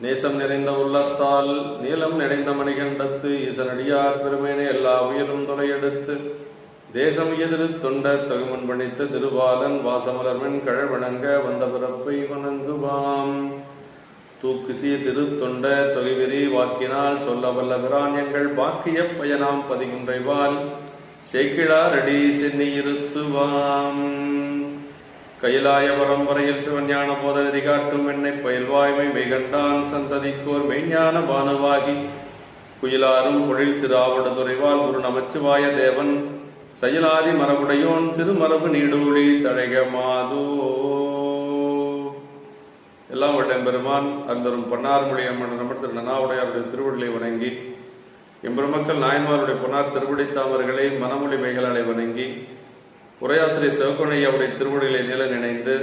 நேசம் நிறைந்த உள்ளத்தால் நீளம் நிறைந்த மணிகண்டத்து ஈசனடியார் பெருமேனை எல்லா உயிரும் துணையெடுத்து தேசம் எதிர் தொண்ட தகுமன் பணித்த திருவாலன் வாசமலர்மன் கழவணங்க வந்த பிறப்பை வணங்குவாம். தூக்குசி திருத்தொண்ட தொகைவெறி வாக்கினால் சொல்ல வல்ல பிரான் எங்கள் பாக்கிய பயனாம் பதிகின்றைவால் சேக்கிழார் அடி சென்னி இருத்துவாம். கைலாய பரம்பரையில் சிவஞான போத நெறி காட்டும் என்னை பயில்வாய்மை மெய்கண்டான் சந்ததிக்கோர் மெய்ஞான பானுவாகி குயிலாரும் பொழில் திராவடு துறைவால் குரு நமச்சிவாய தேவன் செயலாதி மரபுடையோன் திருமரபு நீடூழி தழைக மாதோ. எல்லாம் வட்டம் பெருமான் அந்தரும் பன்னார்மொழி அம்மன் நமர் திரு நனாவுடையாருடைய திருவடிகளை வணங்கி எம்பெருமக்கள் நாயன்மாருடைய பொன்னார் திருவடி தாமர்களை மனமொழி மைகளாலை வணங்கி உரையாசிரியர் சிவகோணையாவுடைய திருவடிகளை நில நினைந்து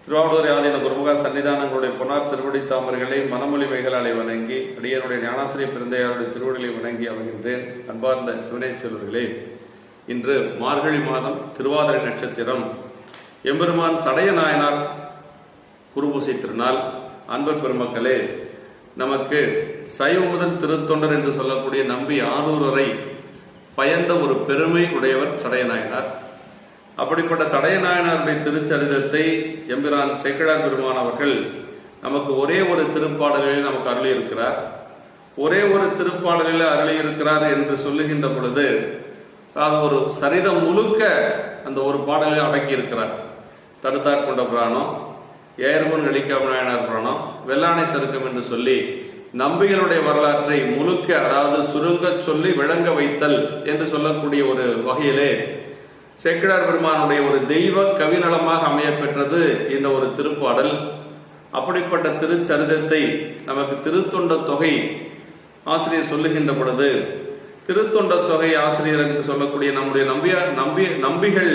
திருவாவூர் ஆதீன குருமுக சன்னிதானங்களுடைய பொன்னார் திருவடி தாமர்களை மனமொழி மைகளாலை வணங்கி அடியனுடைய ஞானாசிரியர் பிறந்தையாருடைய திருவடிகளை வணங்கி அமைகின்றேன். அன்பார்ந்த சிவனை செல்வர்களே, இன்று மார்கழி மாதம் திருவாதிரை நட்சத்திரம், எம்பெருமான் சடைய நாயனார் குருபூசை திருநாள். அன்பர் பெருமக்களே, நமக்கு சைவ முதல் திருத்தொண்டர் என்று சொல்லக்கூடிய நம்பி ஆரூர் வரை பயந்த ஒரு பெருமை உடையவர் சடையநாயனார். அப்படிப்பட்ட சடையநாயனாருடைய திருச்சரிதத்தை எம்பிரான் சேக்கிழார் பெருமான் அவர்கள் நமக்கு ஒரே ஒரு திருப்பாடலில் நமக்கு அருளியிருக்கிறார். ஒரே ஒரு திருப்பாடலில் அருளியிருக்கிறார் என்று சொல்லுகின்ற பொழுது அது ஒரு சரிதம் முழுக்க அந்த ஒரு பாடலில் அடக்கி இருக்கிறார். தடுத்தார் கொண்ட புராணம், ஏர்மன் நடிக்காம நாயனார் புராணம், வெள்ளானை சருக்கம் என்று சொல்லி நம்பிகளுடைய வரலாற்றை முழுக்க, அதாவது சுருங்க சொல்லி விளங்க வைத்தல் என்று சொல்லக்கூடிய ஒரு வகையிலே சேக்கிழார் பெருமானுடைய ஒரு தெய்வ கவிநலமாக அமைய பெற்றது இந்த ஒரு திருப்பாடல். அப்படிப்பட்ட திருச்சரிதத்தை நமக்கு திருத்தொண்ட தொகை ஆசிரியர் சொல்லுகின்ற பொழுது, திருத்தொண்ட தொகை ஆசிரியர் என்று சொல்லக்கூடிய நம்முடைய நம்பிகள்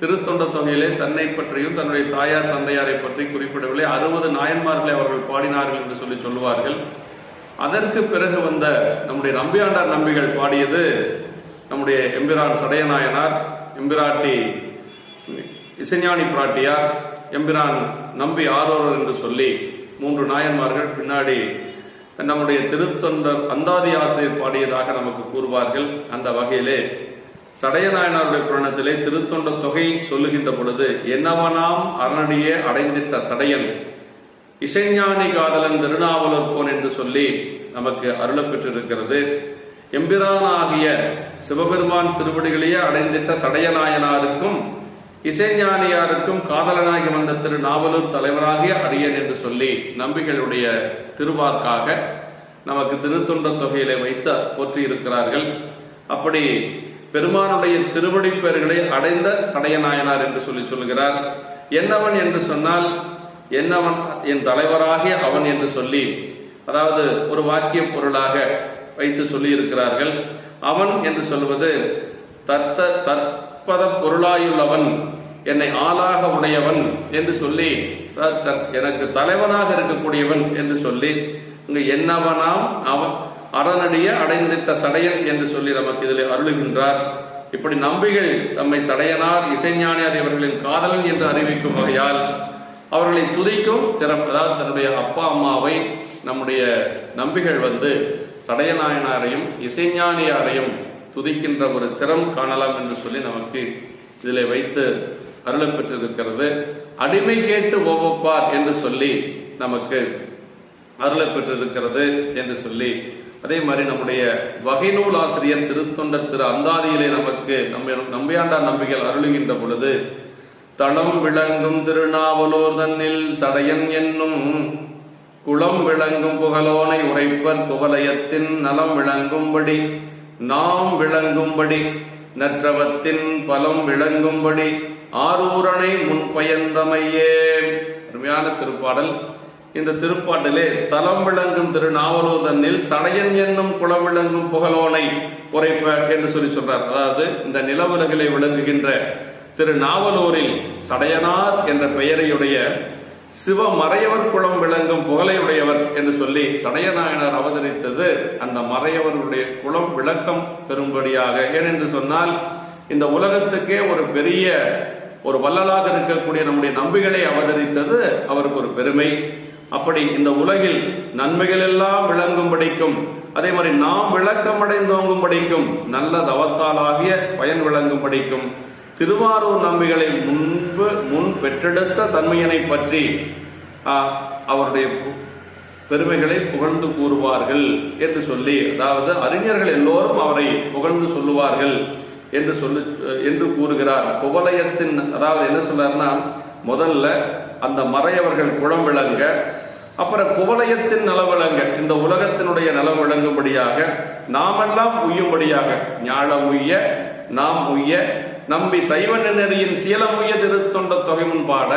திருத்தொண்ட தொகையிலே தன்னை பற்றியும் தன்னுடைய தாயார் தந்தையாரை பற்றி குறிப்பிடவில்லை. 60 நாயன்மார்களை அவர்கள் பாடினார்கள் என்று சொல்லி சொல்லுவார்கள். அதற்கு பிறகு வந்த நம்முடைய நம்பியாண்டார் நம்பிகள் பாடியது நம்முடைய எம்பிரான் சடையநாயனார், எம்பிராட்டி இசைஞானி பிராட்டியார், எம்பிரான் நம்பி ஆரோரர் என்று சொல்லி 3 நாயன்மார்கள் பின்னாடி நம்முடைய திருத்தொண்டர் அந்தாதி ஆசிரியர் பாடியதாக நமக்கு கூறுவார்கள். அந்த வகையிலே சடையநாயனாருடைய புராணத்திலே திருத்தொண்ட தொகை சொல்லுகின்ற பொழுது, என்னவனாம் அரணடியே அடைந்திட்ட சடையன் இசைஞானி காதலன் திருநாவலர்கோன் என்று சொல்லி நமக்கு அருளப் பெற்றிருக்கிறது. எம்பிரானாகிய சிவபெருமான் திருவடிகளையே அடைந்திட்ட சடையநாயனாருக்கும் இசைஞானியாருக்கும் காதலனாகி வந்த திருநாவலூர் தலைவராகிய அரியன் என்று சொல்லி நம்பிகளுடைய திருவாக்காக நமக்கு திருத்தொண்ட தொகையிலே வைத்து போற்றி இருக்கிறார்கள். அப்படி பெருமானுடைய திருவடி பெயர்களை அடைந்த சடையநாயனார் என்று சொல்லி சொல்லுகிறார். என்னவன் என்று சொன்னால், என்னவன் என் தலைவராகிய அவன் என்று சொல்லி, அதாவது ஒரு வாக்கிய பொருளாக வைத்து சொல்லி இருக்கிறார்கள். அவன் என்று சொல்வது தற்பத பொருளாயுள்ளவன், என்னை ஆளாக உடையவன் என்று சொல்லி, எனக்கு தலைவனாக இருக்கக்கூடியவன் என்று சொல்லி, இங்கு என்னவனாம் அவன் அரணடிய அடைந்திட்ட சடையன் என்று சொல்லி நமக்கு இதில் அருளுகின்றார். இப்படி நம்பிகள் தம்மை சடையனார் இசைஞானியார் இவர்களின் காதலன் என்று அறிவிக்கும் வகையால் அவர்களை துதிக்கும் திறம், அதாவது தன்னுடைய அப்பா அம்மாவை நம்முடைய நம்பிகள் சடையநாயனாரையும் இசைஞானியாரையும் துதிக்கின்ற ஒரு திறம் காணலாம் என்று சொல்லி நமக்கு இதில் வைத்து அருளப் பெற்றிருக்கிறது. அடிமை கேட்டு ஓவப்பார் என்று சொல்லி நமக்கு அருளப் பெற்றிருக்கிறது என்று சொல்லி, அதே மாதிரி நம்முடைய வகை நூல் ஆசிரியர் திருத்தொண்டர் திரு அந்தாதியிலே நமக்கு நம்பியாண்டார் நம்பிகள் அருளுகின்ற பொழுது, தளம் விளங்கும் திருநாவலூர் தன்னில் சடையன் என்னும் குளம் விளங்கும் புகழோனை உரைப்பர் குவலயத்தின் நலம் விளங்கும்படி நாம் விளங்கும்படி நற்றவத்தின் பலம் விளங்கும்படி ஆரூரனை முன்பயந்தமையே. அருமையான திருப்பாடல். இந்த திருப்பாட்டிலே தலம் விளங்கும் திருநாவலூர் தன்னில் சடையன் என்னும் குளம் விளங்கும் புகழோனை உரைப்ப என்று சொல்லி சொல்றார். அதாவது இந்த நிலவுலகிலே விளங்குகின்ற திருநாவலூரில் சடையனார் என்ற பெயரையுடைய சிவமறையவர் குளம் விளங்கும் புகழையுடையவர் என்று சொல்லி சடையநாயனார் அவதரித்தது அந்த மறையவர்களுடைய குளம் விளக்கம் பெறும்படியாக. ஏனென்று சொன்னால், இந்த உலகத்துக்கே ஒரு பெரிய ஒரு வள்ளலாக இருக்கக்கூடிய நம்முடைய நம்பிகளை அவதரித்தது அவருக்கு ஒரு பெருமை. அப்படி இந்த உலகில் நன்மைகள் எல்லாம் விளங்கும்படிக்கும், அதே மாதிரி நாம் விளக்கமடைந்தோங்கும்படிக்கும், நல்ல தவத்தாலாகிய பயன் விளங்கும்படிக்கும் திருவாரூர் நம்பிகளை முன் பெற்றெடுத்த தன்மையினை பற்றி அவருடைய பெருமைகளை புகழ்ந்து கூறுவார்கள் என்று சொல்லி, அதாவது அறிஞர்கள் எல்லோரும் அவரை புகழ்ந்து சொல்லுவார்கள் என்று கூறுகிறார். குவலயத்தின், அதாவது என்ன சொல்றாருன்னா, முதல்ல அந்த மறையவர்கள் குளம் விளங்க, அப்புறம் குவலயத்தின் நலம் விளங்க, இந்த உலகத்தினுடைய நலம் விளங்கும்படியாக, நாமெல்லாம் உய்யும்படியாக, ஞாழம் உய்ய நாம் உய்ய நம்பி சைவன் நெறியின் சீலமுய்ய திருத்தொண்ட தொகை முன்பாட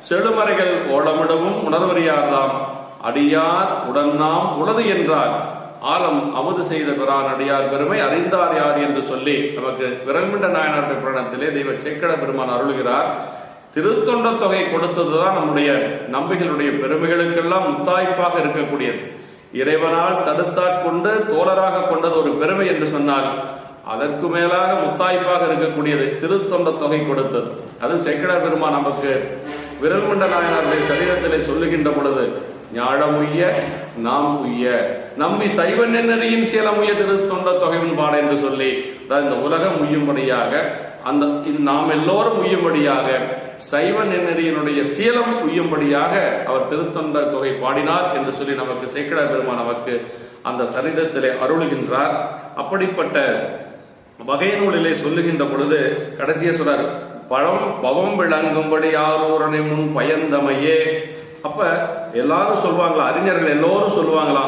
செடுமறைகள் ஓலமிடவும் உணர்வறியார்தாம் அடியார் உடன் நாம் உளது என்றார் ஆலம் அமுது செய்த பிரான் அடியார் பெருமை அறிந்தார் யார் என்று சொல்லி நமக்கு விரல்மிண்ட நாயனாருடைய புராணத்திலே தெய்வ சேக்கட பெருமான் அருளுகிறார். திருத்தொண்ட தொகை கொடுத்ததுதான் நம்முடைய நம்பிகளுடைய பெருமைகளுக்கெல்லாம் முத்தாய்ப்பாக இருக்கக்கூடியது. இறைவனால் தடுத்தாட்கொண்டு தோழராக கொண்டது ஒரு பெருமை என்று சொன்னால், அதற்கு மேலாக முத்தாய்ப்பாக இருக்கக்கூடியது திருத்தொண்ட தொகை கொடுத்தது. அது சேக்கட பெருமான் நமக்கு விரல்மிண்ட நாயனாருடைய சரீரத்திலே சொல்லுகின்ற பொழுது, ஞாழமுய்ய நாம் உய்ய நம்பி சைவன் நெறியின் சீலமுய்ய திருத்தொண்ட தொகைவின் பாட என்று சொல்லி, இந்த உலகம் உய்யும்படியாக, அந்த நாம் எல்லோரும் உய்யும்படியாக, சைவன் நெறியினுடைய சீலம் உய்யும்படியாக அவர் திருத்தொண்ட தொகை பாடினார் என்று சொல்லி நமக்கு சேக்கட பெருமான் நமக்கு அந்த சரிதத்திலே அருளுகின்றார். அப்படிப்பட்ட வகை நூலிலே சொல்லுகின்ற பொழுது கடைசியே சொல்றார், பவம் விளங்கும்படி ஆரூரனை முன் பயந்தமையே. அப்ப எல்லாரும் சொல்லுவாங்களா, அறிஞர்கள் எல்லோரும் சொல்லுவாங்களா,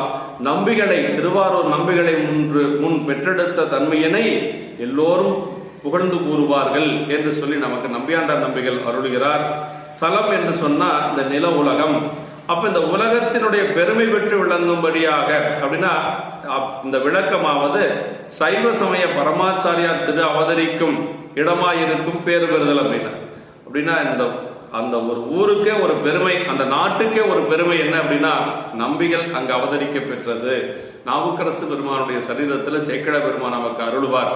நம்பிகளை, திருவாரூர் நம்பிகளை முன் பெற்றெடுத்த தன்மையினை எல்லோரும் புகழ்ந்து கூறுவார்கள் என்று சொல்லி நமக்கு நம்பியாண்டார் நம்பிகள் அருளுகிறார். தலம் என்று சொன்னா இந்த நில உலகம். அப்ப இந்த உலகத்தினுடைய பெருமை பெற்று விளங்கும்படியாக அப்படின்னா, இந்த விளக்கமாவது சைவ சமய பரமாச்சாரியார் திரு அவதரிக்கும் இடமாயிருக்கும் பேரு பெறுதல் அப்படின்னா இந்த அந்த ஒரு ஊருக்கே ஒரு பெருமை, அந்த நாட்டுக்கே ஒரு பெருமை என்ன அப்படின்னா, நம்பிகள் அங்கு அவதரிக்க பெற்றது. நாவுக்கரசு பெருமானுடைய சரீரத்தில் சேக்கட பெருமான் நமக்கு அருள்வார்.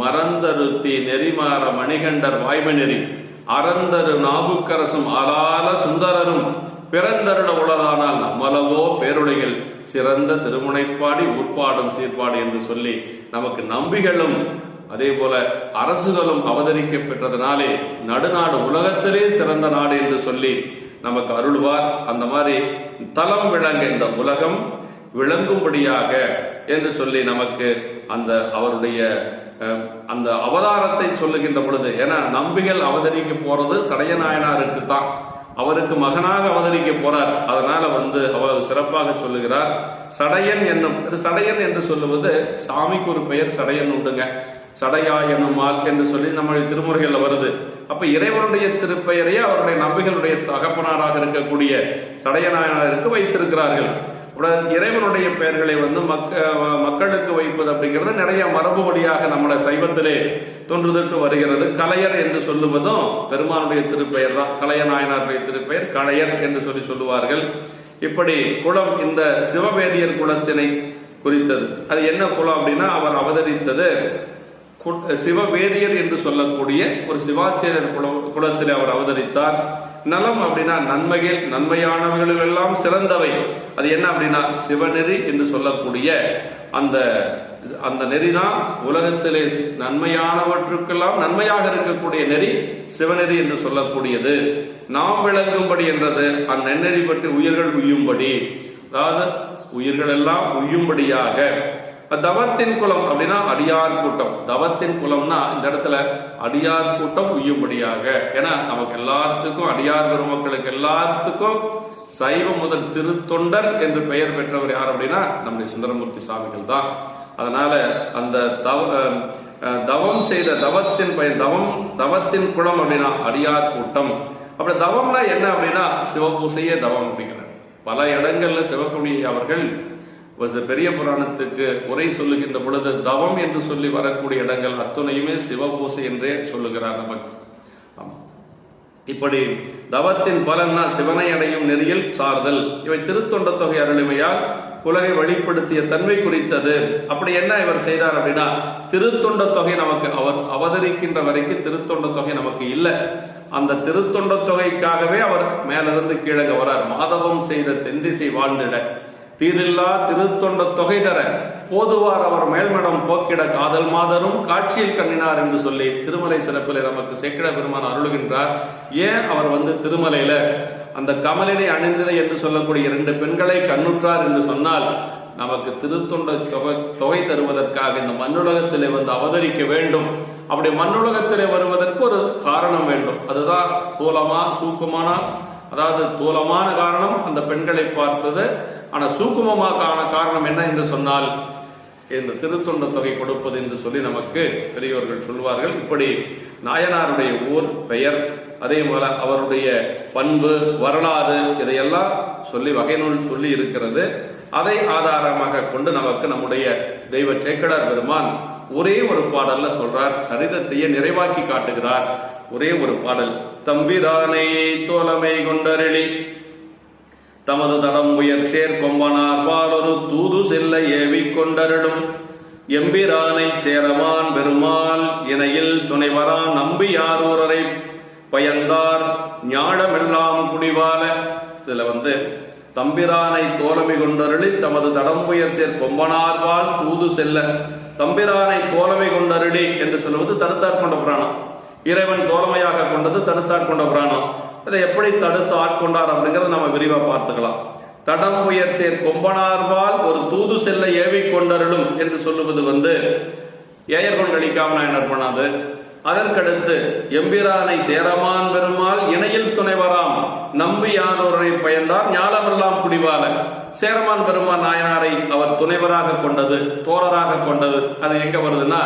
மறந்தருத்தி நெறிமாற மணிகண்டர் வாய்மை நெறி அறந்தரு நாவுக்கரசும் ஆளால சுந்தரரும் பிறந்தருட உளதானால் நம்மளவோ பேருடைகள் சிறந்த திருமுனைப்பாடி உட்பாடும் சீர்பாடு என்று சொல்லி நமக்கு நம்பிகளும் அதே போல அரசுகளும் அவதரிக்க பெற்றதனாலே நடுநாடு உலகத்திலே சிறந்த நாடு என்று சொல்லி நமக்கு அருள்வார். அந்த மாதிரி தலம் விளங்க, இந்த உலகம் விளங்கும்படியாக என்று சொல்லி நமக்கு அந்த அவருடைய அந்த அவதாரத்தை சொல்லுகின்ற பொழுது, ஏன்னா நம்பிகள் அவதரிக்க போறது சடையநாயனாருக்கு தான், அவருக்கு மகனாக அவதரிக்க போறார். அதனால அவர் சிறப்பாக சொல்லுகிறார். சடையன் என்னும், சடையன் என்று சொல்லுவது சாமிக்கு ஒரு பெயர் சடையன் உண்டுங்க, சடையா என்னுமால் என்று சொல்லி நம்முடைய திருமுறைகள்ல வருது. அப்ப இறைவனுடைய திருப்பெயரையே அவருடைய நம்பிகளுடைய தகப்பனாராக இருக்கக்கூடிய சடையநாயனாருக்கு வைத்திருக்கிறார்கள். இறைவனுடைய பெயர்களை மக்களுக்கு வைப்பது அப்படிங்கிறது நிறைய மரபு வழியாக நம்மள சைவத்திலே தோன்றுதற்கு வருகிறது. கலையர் என்று சொல்லுவதும் பெருமானுடைய திருப்பெயர் தான். கலையநாயனாருடைய திருப்பெயர் கலையர் என்று சொல்லுவார்கள். இப்படி குலம், இந்த சிவவேதியர் குலத்தினை குறித்தது. அது என்ன குலம் அப்படின்னா, அவர் அவதரித்தது சிவவேதியர் என்று சொல்லக்கூடிய ஒரு சிவாச்சாரியர் குலத்தில் அவர் அவதரித்தார். நலம் அப்படின்னா நன்மைகள், நன்மையானவர்கள் எல்லாம் சிறந்தவை. அது என்ன அப்படின்னா சிவநெறி என்று சொல்லக்கூடிய அந்த நெறிதான் உலகத்திலே நன்மையானவற்றுக்கெல்லாம் நன்மையாக இருக்கக்கூடிய நெறி சிவநெறி என்று சொல்லக்கூடியது. நாம் விளங்கும்படி என்றது அந்நெறி பற்றி உயிர்கள் உய்யும்படி, அதாவது உயிர்கள் எல்லாம் உய்யும்படியாக. தவத்தின் குலம் அப்படின்னா அடியார் கூட்டம். தவத்தின் குலம்னா இந்த இடத்துல அடியார் கூட்டம் உய்யும்படியாக. ஏன்னா நமக்கு எல்லாத்துக்கும், அடியார் பெருமக்களுக்கு எல்லாத்துக்கும் சைவம் முதல் திருத்தொண்டர் என்று பெயர் பெற்றவர் யார் அப்படின்னா நம்முடைய சுந்தரமூர்த்தி சுவாமிகள் தான். அதனால அந்த தவம் செய்த தவத்தின் பயன், தவத்தின் குலம் அப்படின்னா அடியார் கூட்டம். அப்படி தவம்னா என்ன அப்படின்னா சிவபூசையே தவம் அப்படிங்கிறார். பல இடங்கள்ல சிவகுடி அவர்கள் பெரிய புராணத்துக்கு உரை சொல்லுகின்ற பொழுது தவம் என்று சொல்லி வரக்கூடிய இடங்கள் அத்துணையுமே சிவபூசை என்றே சொல்லுகிறார் நமக்கு. இப்படி தவத்தின் பலன்னா சிவனை அடையும் நெறியில் சார்தல். இவை திருத்தொண்ட தொகை அருளிமையால் உலகை வெளிப்படுத்திய தன்மை குறித்தது. அப்படி என்ன இவர் செய்தார் அப்படின்னா, திருத்தொண்ட தொகை நமக்கு அவர் அவதரிக்கின்ற வரைக்கும் திருத்தொண்ட தொகை நமக்கு இல்லை. அந்த திருத்தொண்ட தொகைக்காகவே அவர் மேலிருந்து கீழே வரார். மாதவம் செய்த தென்திசை வாழ்ந்திட தீதில்லா திருத்தொண்ட தொகை தர போதுவார் அவர் மேல்மடம் போக்கிட காதல் மாதரும் காட்சியில் கண்ணினார் என்று சொல்லி திருமலை சிறப்பில் நமக்கு சேக்கிழ பெருமான் அருளுகின்றார். ஏன் அவர் திருமலையில அந்த கமலினை அணிந்ததை என்று சொல்லக்கூடிய 2 பெண்களை கண்ணுற்றார் என்று சொன்னால், நமக்கு திருத்தொண்ட தொகை தருவதற்காக இந்த மண்ணுலகத்திலே அவதரிக்க வேண்டும். அப்படி மண்ணுலகத்திலே வருவதற்கு ஒரு காரணம் வேண்டும். அதுதான் சூக்குமான, அதாவது தூலமான காரணம் அந்த பெண்களை பார்த்தது. ஆனா சூக்குமமான காரணம் என்ன என்று சொன்னால், இந்த திருத்தொண்ட தொகை கொடுப்பது என்று சொல்லி நமக்கு பெரியோர்கள் சொல்வார்கள். இப்படி நாயனாருடைய ஊர் பெயர், அதே போல அவருடைய பண்பு, வரலாறு, இதையெல்லாம் சொல்லி வகை நூல் சொல்லி இருக்கிறது. அதை ஆதாரமாக கொண்டு நமக்கு நம்முடைய தெய்வ சேக்கிழார் பெருமான் ஒரே ஒரு பாடல்ல சொல்றார். சரிதத்தையே நிறைவாக்கி காட்டுகிறார். ஒரே ஒரு பாடல். தம்பிரானை தோழமை கொண்டருளி தமது தடம் உயர் சேர் கொம்பனார் பாலொரு தூது செல்ல ஏவி கொண்டருளும் எம்பிரானை சேரமான் பெருமாள் இணையில் துணைவரான் நம்பியாரூரரை பயந்தார் ஞாழமெல்லாம் குடிவால. இதுல தம்பிரானை தோழமை கொண்டருளி தமது தடம்புயர் சேர் கொம்பனார்வால் தூது செல்ல. தம்பிரானை தோழமை கொண்டருளி என்று சொல்வது தடுத்தாட்கொண்ட புராணம். இறைவன் தோழமையாக கொண்டது தடுத்தாட்கொண்ட புராணம். இதை எப்படி தடுத்து ஆட்கொண்டார் அப்படிங்கறத நம்ம விரிவா பார்த்துக்கலாம். தடம்புயர் சேர் கொம்பனார்வால் ஒரு தூது செல்ல ஏவி கொண்டருளும் என்று சொல்லுவது ஏயர்கொண்டு அளிக்காம என்ன பண்ணாது. அதற்கடுத்து எம்பிரானை சேரமான் பெருமாள் இணையில் துணைவராம் நம்பி யாரோரை பயந்தார் ஞாலமெல்லாம் குடிவால. சேரமான் பெருமான் நாயனாரை அவர் துணைவராக கொண்டது, தோழராக கொண்டது. அது எங்க வருதுன்னா,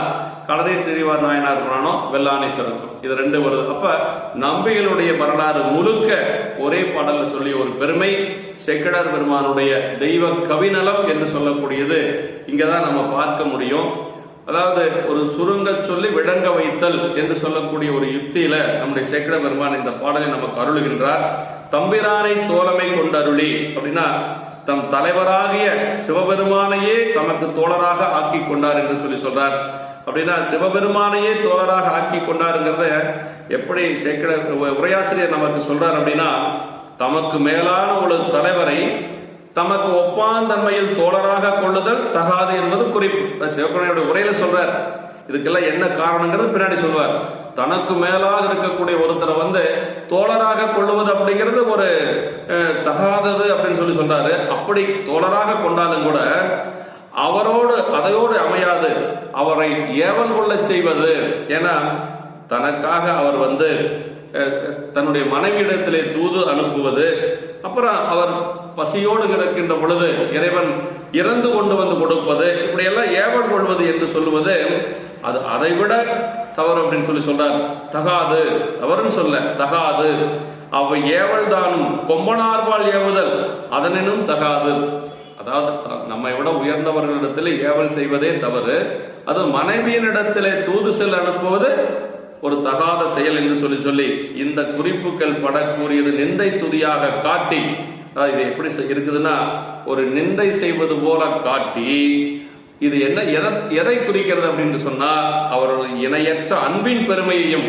களரி திரிவார் நாயனார் புராணம், வெள்ளானை சிறக்கும், இது 2 வருது. அப்ப நம்பிகளுடைய வரலாறு முழுக்க ஒரே பாடல்ல சொல்லி ஒரு பெருமை. சேக்கிழார் பெருமானுடைய தெய்வ கவிநலம் என்று சொல்லக்கூடியது இங்கதான் நம்ம பார்க்க முடியும். அதாவது ஒரு சுருங்க சொல்லி விளங்க வைத்தல் என்று சொல்லக்கூடிய ஒரு யுக்தியில நம்முடைய சேக்கிழ பெருமான் இந்த பாடலை நமக்கு அருளுகின்றார். தம்பிரானை தோழமை கொண்டருளி அப்படின்னா, தம் தலைவராகிய சிவபெருமானையே தமக்கு தோழராக ஆக்கி கொண்டார் என்று சொல்லி சொல்றார். அப்படின்னா சிவபெருமானையே தோழராக ஆக்கி கொண்டாருங்கிறத எப்படி சேக்கிழ உரையாசிரியர் நமக்கு சொல்றார் அப்படின்னா, தமக்கு மேலான ஒரு தலைவரை தமக்கு ஒப்பாந்தன்மையில் தோழராக கொள்ளுதல் தகாது என்பது குறிப்பு. சிவபெருமானுடைய உரையில சொல்றார். இதுக்கெல்லாம் என்ன காரணங்கிறது பின்னாடி சொல்வார். தனக்கு மேலாக இருக்கக்கூடிய ஒருத்தரை தோழராக கொள்ளுவது அப்படிங்கிறது ஒரு தகாதது அப்படின்னு சொல்லி சொல்றாரு. அப்படி தோழராக கொண்டாலும் கூட அதையோடு அமையாது, அவரை ஏவல் கொள்ள செய்வது. ஏன்னா தனக்காக அவர் தன்னுடைய மனைவியிடத்திலே தூது அனுப்புவது, அப்புறம் அவர் பசியோடு கிடக்கின்ற பொழுது இறைவன் இறந்து கொண்டு கொடுப்பது, இப்படி எல்லாம் ஏவல் கொள்வது என்று சொல்லுவது அது அதைவிட தவறு அப்படின்னு சொல்லி சொல்றார். தகாது, தவறுன்னு சொல்ல, தகாது. அவை ஏவல் தானும் கொம்பனார்வால் ஏவுதல் அதனினும் தகாது. அதாவது நம்மை விட உயர்ந்தவர்களிடத்திலே ஏவல் செய்வதே தவறு. அது மனைவியினிடத்திலே தூது செல் அனுப்புவது ஒரு தகாத செயல் என்று சொல்லி இந்த குறிப்புகள் படக்கூடியது நிந்தை துதியாக காட்டி, இது எப்படி இருக்குதுன்னா, ஒரு நிந்தை செய்வது போல காட்டி, இது என்ன எதை குறிக்கிறது அப்படின்னு சொன்னா, அவரது இணையற்ற அன்பின் பெருமையையும்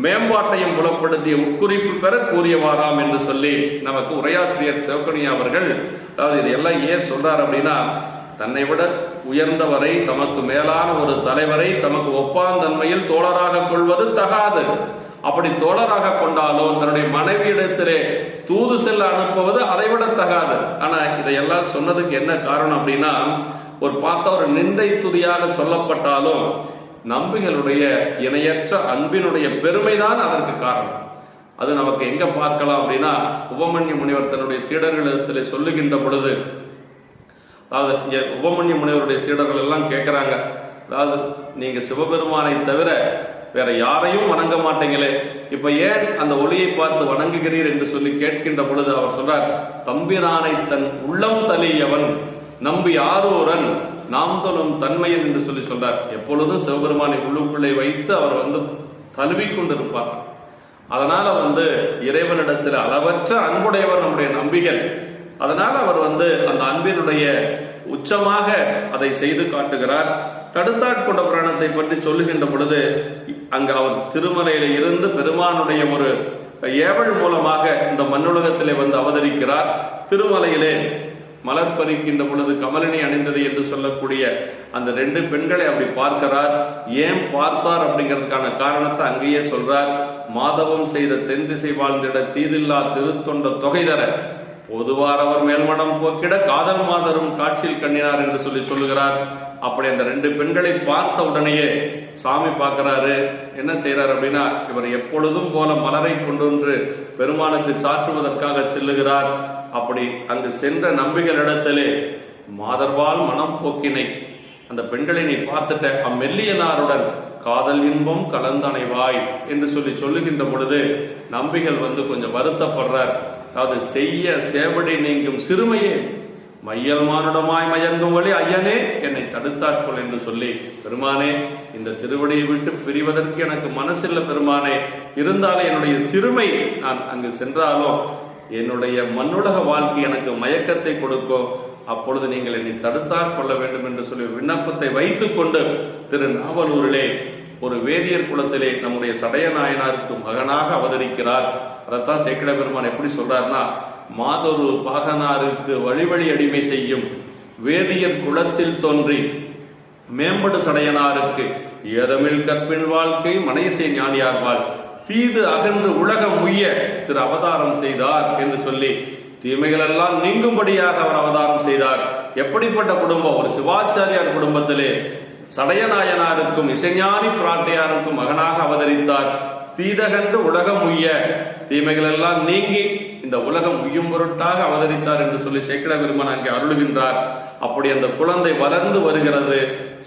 மேம்பாட்டையும் புலப்படுத்திய உட்குறிப்பு பெற கூறியவாராம் என்று சொல்லி நமக்கு உரையாசிரியர் சிவக்கணியா அவர்கள், அதாவது இதெல்லாம் ஏன் சொல்றார் அப்படின்னா, தன்னை விட உயர்ந்தவரை, தமக்கு மேலான ஒரு தலைவரை தமக்கு ஒப்பாந்தன்மையில் தோழராக கொள்வது தகாது. அப்படி தோழராக கொண்டாலும் தன்னுடைய மனைவியிடத்திலே தூது செல்ல அனுப்புவது அதை விட தகாது. ஆனா இதையெல்லாம் சொன்னதுக்கு என்ன காரணம் அப்படின்னா, ஒரு நிந்தை துதியாக சொல்லப்பட்டாலும் நம்பிகளுடைய இணையற்ற அன்பினுடைய பெருமைதான் அதற்கு காரணம். அது நமக்கு எங்க பார்க்கலாம் அப்படின்னா, உபமன்ய முனிவர் தன்னுடைய சீடர்களிடத்திலே சொல்லுகின்ற பொழுது, அதாவது உபமன்ய முனிவருடைய சீடர்கள் எல்லாம் கேட்கிறாங்க, அதாவது நீங்க சிவபெருமானை தவிர வேற யாரையும் வணங்க மாட்டீங்களே, இப்ப ஏன் அந்த ஒளியை பார்த்து வணங்குகிறீர் என்று சொல்லி கேட்கின்ற பொழுது அவர் சொல்றார், தம்பிரானை தன் உள்ளம் தலியவன் நம்பி ஆரூரன் நாம் தொழும் தன்மையன் என்று சொல்லி சொல்றார். எப்பொழுதும் சிவபெருமானை உள்ளுக்குள்ளே வைத்து அவர் தழுவி கொண்டிருப்பார். அதனால இறைவனிடத்தில் அளவற்ற அன்புடையவர் நம்முடைய நம்பிகள். அதனால அவர் அந்த அன்பினுடைய உச்சமாக அதை செய்து காட்டுகிறார். தடுத்தாட்கொண்ட புராணத்தை பற்றி சொல்லுகின்ற பொழுது, அங்கு அவர் திருமலையில இருந்து பெருமானுடைய ஒரு ஏவல் மூலமாக இந்த மண்ணுலகத்திலே வந்து அவதரிக்கிறார். திருமலையிலே மலர் பறிக்கின்ற பொழுது கமலினி அணிந்தது என்று சொல்லக்கூடிய அந்த 2 பெண்களை அப்படி பார்க்கிறார். ஏன் பார்த்தார் அப்படிங்கிறதுக்கான காரணத்தை அங்கேயே சொல்றார். மாதவம் செய்த தென் திசை வாழ்ந்திட தீதில்லா திருத்தொண்ட தொகை தர பொதுவார் அவர் மேல்மடம் போக்கிட காதல் மாதரும் காட்சியில் கண்ணினார் என்று சொல்லுகிறார். அப்படி அந்த 2 பெண்களை பார்த்த உடனேயே சாமி பார்க்கிறாரு. என்ன செய்யறாரு அப்படின்னா, இவர் எப்பொழுதும் போல மலரை கொண்டு பெருமானுக்கு சாற்றுவதற்காக செல்லுகிறார். அப்படி அங்கு சென்ற நம்பிகளிடத்திலே மாதர்வால் மனம் போக்கினை, அந்த பெண்களை நீ பார்த்துட்ட, அம்மெல்லியனாருடன் காதல் இன்பம் கலந்தணைவாய் என்று சொல்லுகின்ற பொழுது நம்பிகள் வந்து கொஞ்சம் வருத்தப்படுறார். அதாவது செய்ய சேவடி நீங்கும் சிறுமையே மையல் மானுடமாய் மயங்கும் வழி ஐயனே என்னை தடுத்தாட்கொள் என்று சொல்லி, பெருமானே இந்த திருவடியை விட்டு பிரிவதற்கு எனக்கு மனசில்லை பெருமானே, இருந்தாலும் என்னுடைய சிறுமை, நான் அங்கு சென்றாலும் என்னுடைய மண்ணுலக வாழ்க்கை எனக்கு மயக்கத்தை கொடுக்கும், அப்பொழுது நீங்கள் என்னை தடுத்தாற் கொள்ள வேண்டும் என்று சொல்லி விண்ணப்பத்தை வைத்துக் கொண்டு திருநாவலூரிலே ஒரு வேதியர் குலத்திலே நம்முடைய சடைய நாயனாருக்கு மகனாக அவதரிக்கிறார். அதைத்தான் சேக்கிழ பெருமான் எப்படி சொல்றாருன்னா, மாதொரு பாகனாருக்கு வழி அடிமை செய்யும் வேதியர் குலத்தில் தோன்றி மேம்படு சடையனாருக்கு ஏதமிழ் கற்பின் வாழ்க்கை மனைசை ஞானியார்வாள் தீது அகன்று உலகம் உய்ய திரு அவதாரம் செய்தார் என்று சொல்லி தீமைகள் எல்லாம் நீங்கும்படியாக அவர் அவதாரம் செய்தார். எப்படிப்பட்ட குடும்பம்? ஒரு சிவாச்சாரியார் குடும்பத்திலே சடையநாயனாருக்கும் இசைஞானி பிராட்டியாருக்கும் மகனாக அவதரித்தார். தீதகன்று உலகம் உய்ய, தீமைகள் எல்லாம் நீங்கி இந்த உலகம் உய்யும் பொருட்டாக அவதரித்தார் என்று சொல்லி சேக்கிழ பெருமான் அங்கே அருளுகின்றார். அப்படி அந்த குழந்தை வளர்ந்து வருகிறது.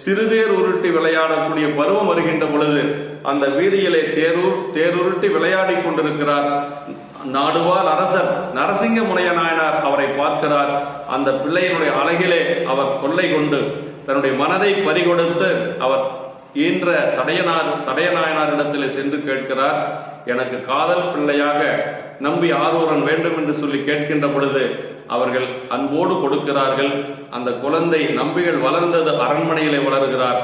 சிறுதேர் உருட்டி விளையாடக்கூடிய பருவம் வருகின்ற பொழுது அந்த வீதியிலே தேருருட்டி விளையாடி கொண்டிருக்கிறார். நாடுவார் அரசர் நரசிங்க முனைய நாயனார் அவரை பார்க்கிறார். அந்த பிள்ளையினுடைய அழகிலே அவர் கொள்ளை கொண்டு தன்னுடைய மனதை பறிகொடுத்து அவர் ஈன்ற சடையநாயனாரிடத்திலே சென்று கேட்கிறார். எனக்கு காதல் பிள்ளையாக நம்பி ஆரூரன் வேண்டும் என்று சொல்லி கேட்கின்ற பொழுது அவர்கள் அன்போடு கொடுக்கிறார்கள். அந்த குழந்தை நம்பிகள் வளர்ந்தது அரண்மனையிலே வளர்கிறார்.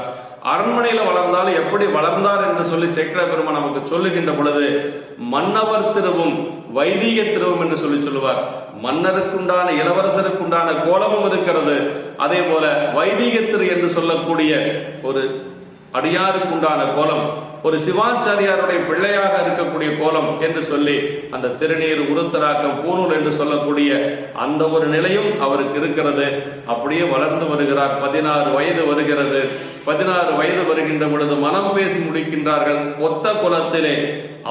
அரண்மனையில வளர்ந்தாலும் எப்படி வளர்ந்தார் என்று சொல்லி சேக்கிழ பெருமான் நமக்கு சொல்லுகின்ற பொழுது மன்னவர் திருவும் வைதிக திருவும் என்று சொல்லுவார். மன்னருக்குண்டான இளவரசருக்குண்டான கோலமும் இருக்கிறது. அதே போல வைதிக திரு என்று சொல்லக்கூடிய ஒரு அடியாருக்குண்டான கோலம், ஒரு சிவாச்சாரியாருடைய பிள்ளையாக இருக்கக்கூடிய கோலம் என்று சொல்லி அந்த திருநீர் உருத்தராக்கம் பூணூல் என்று சொல்லக்கூடிய அந்த ஒரு நிலையும் அவருக்கு இருக்கிறது. அப்படியே வளர்ந்து வருகிறார். 16 வயது வருகிறது. 16 வயது வருகின்ற பொழுது மனம் பேசி முடிக்கின்றார்கள். ஒத்த குலத்திலே,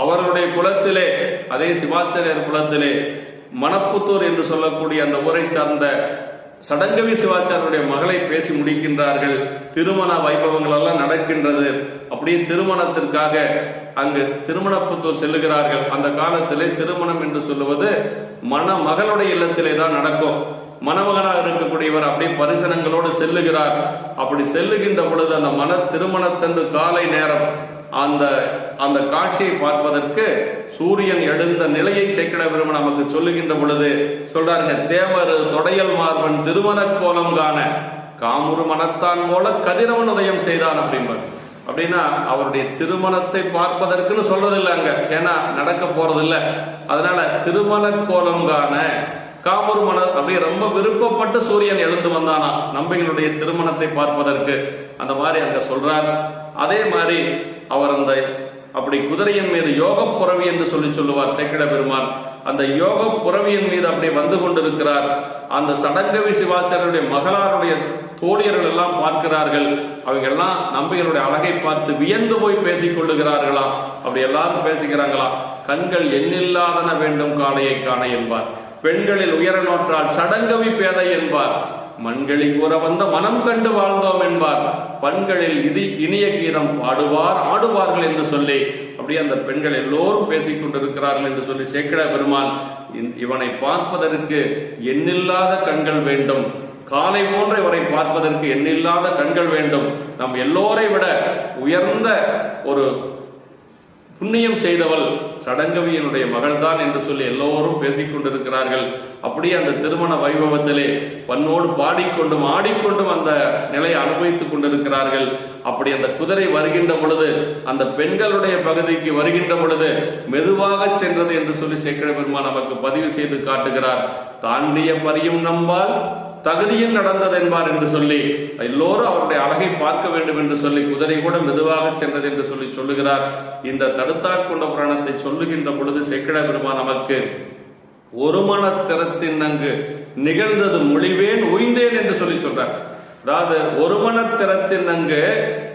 அவருடைய குலத்திலே, அதே சிவாச்சாரியார் குலத்திலே மணப்புத்தூர் என்று சொல்லக்கூடிய அந்த ஊரை சார்ந்த சடங்கவி சிவாச்சாரியருடைய மகளை பேசி முடிக்கின்றார்கள். திருமண வைபவங்கள் எல்லாம் நடக்கின்றது. அப்படியே திருமணத்திற்காக அங்கு திருமணப்புத்தூர் செல்லுகிறார்கள். அந்த காலத்திலே திருமணம் என்று சொல்லுவது மணமகளுடைய இல்லத்திலே தான் நடக்கும். மணமகனாக இருக்கக்கூடியவர் அப்படியே பரிசனங்களோடு செல்லுகிறார். அப்படி செல்லுகின்ற பொழுது அந்த திருமணத்தன்று காலை நேரம் அந்த காட்சியை பார்ப்பதற்கு சூரியன் எழுந்த நிலையை சேக்கிழ பெருமான் நமக்கு சொல்லுகின்ற பொழுது சொல்றாருங்க, தேவர் தொடையல் மார்பன் திருமண கோலம் காண காமுறு மனத்தான் போல கதிரவன் உதயம் செய்தான் அப்படின்பார். அப்படின்னா அவருடைய திருமணத்தை பார்ப்பதற்குன்னு சொல்றதில்லை அங்க, ஏன்னா நடக்க போறதில்லை. அதனால திருமண கோலம் காண காமுறு மன அப்படி ரொம்ப விருப்பப்பட்டு சூரியன் எழுந்து வந்தானா நம்பிகளுடைய திருமணத்தை பார்ப்பதற்கு. அந்த மாதிரி அங்க சொல்றார். அதே மாதிரி அவர் அப்படி குதிரையின் மீது யோக புறவி என்று சொல்லுவார் சேக்கிழ பெருமான். அந்த யோக புறவியின் மீது அப்படியே வந்து கொண்டிருக்கிறார். அந்த சடங்கவி சிவாச்சாரியருடைய மகளாருடைய தோழியர்கள் எல்லாம் பார்க்கிறார்கள். அவங்க எல்லாம் நம்பிகளுடைய அழகை பார்த்து வியந்து போய் பேசிக் கொள்ளுகிறார்களாம். அப்படி எல்லாரும் பேசிக்கிறாங்களாம். கண்கள் எண்ணில்லாதன வேண்டும் காளையை காண என்பார். பெண்களில் உயர நோற்றால் சடங்கவி பேதை என்பார். மண்களி கூற வந்த மனம் கண்டு வாழ்ந்தோம் என்பார். பண்களில் இனிய கீதம் பாடுவார் ஆடுவார்கள் என்று சொல்லி அப்படியே அந்த பெண்கள் எல்லோரும் பேசிக் கொண்டிருக்கிறார்கள் என்று சொல்லி சேக்கிழ பெருமான் இவனை பார்ப்பதற்கு எண்ணில்லாத கண்கள் வேண்டும், காலை போன்ற இவரை பார்ப்பதற்கு எண்ணில்லாத கண்கள் வேண்டும், நம் எல்லோரை விட உயர்ந்த ஒரு புண்ணியம் செய்தவள் சடங்கவியனுடைய மகள்தான் என்று சொல்லி எல்லோரும் பேசிக் கொண்டிருக்கிறார்கள். அப்படியே அந்த திருமண வைபவத்திலே பன்னோடு பாடிக்கொண்டும் ஆடிக்கொண்டும் அந்த நிலையை அனுபவித்துக் கொண்டிருக்கிறார்கள். அப்படி அந்த குதிரை வருகின்ற பொழுது, அந்த பெண்களுடைய பகுதிக்கு வருகின்ற பொழுது மெதுவாக சென்றது என்று சொல்லி சேக்கிழ பெருமான் நமக்கு பதிவு செய்து காட்டுகிறார். தாண்டிய பரியும் நம்பால் தகுதியும் நடந்தது என்பார் என்று சொல்லி எல்லோரும் அவருடைய அழகை பார்க்க வேண்டும் என்று சொல்லி குதிரை கூட மெதுவாக சென்றது என்று சொல்லி சொல்லுகிறார். இந்த தடுத்தாட்கொண்ட புராணத்தை சொல்லுகின்ற பொழுது சேக்கிழ பெருமான் நமக்கு ஒரு மனத்திறத்தின் அங்கு நிகழ்ந்தது மொழிவேன் உய்ந்தேன் என்று சொல்லி சொல்றார். அதாவது ஒரு மனத்திறத்தின் அங்கு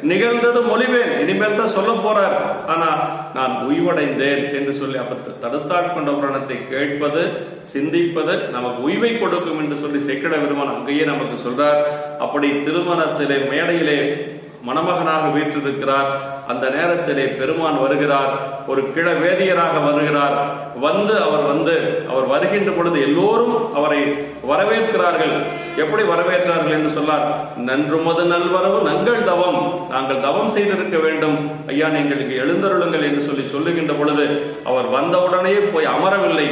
நிகழ்ந்தது மொழிவேன், இனிமேல் தான் சொல்ல போறார், ஆனா நான் உய்வடைந்தேன் என்று சொல்லி அப்ப தடுத்தாட்கொண்ட புராணத்தை கேட்பது சிந்திப்பது நமக்கு உய்வை கொடுக்கும் என்று சொல்லி சேக்கிழ பெருமான் அங்கேயே நமக்கு சொல்றார். அப்படி திருமணத்திலே மேடையிலே மணமகனாக வீற்றிருக்கிறார். அந்த நேரத்திலே பெருமான் வருகிறார், ஒரு கிழ வேதியராக வருகிறார். அவர் வருகின்ற பொழுது எல்லோரும் அவரை வரவேற்கிறார்கள். எப்படி வரவேற்றார்கள் என்று சொன்னார், நன்றுமது நல்வரவு நங்கள் தவம், நாங்கள் தவம் செய்திருக்க வேண்டும் ஐயா, நீங்களுக்கு எழுந்தருளுங்கள் என்று சொல்லி சொல்லுகின்ற பொழுது அவர் வந்தவுடனே போய் அமரவில்லை,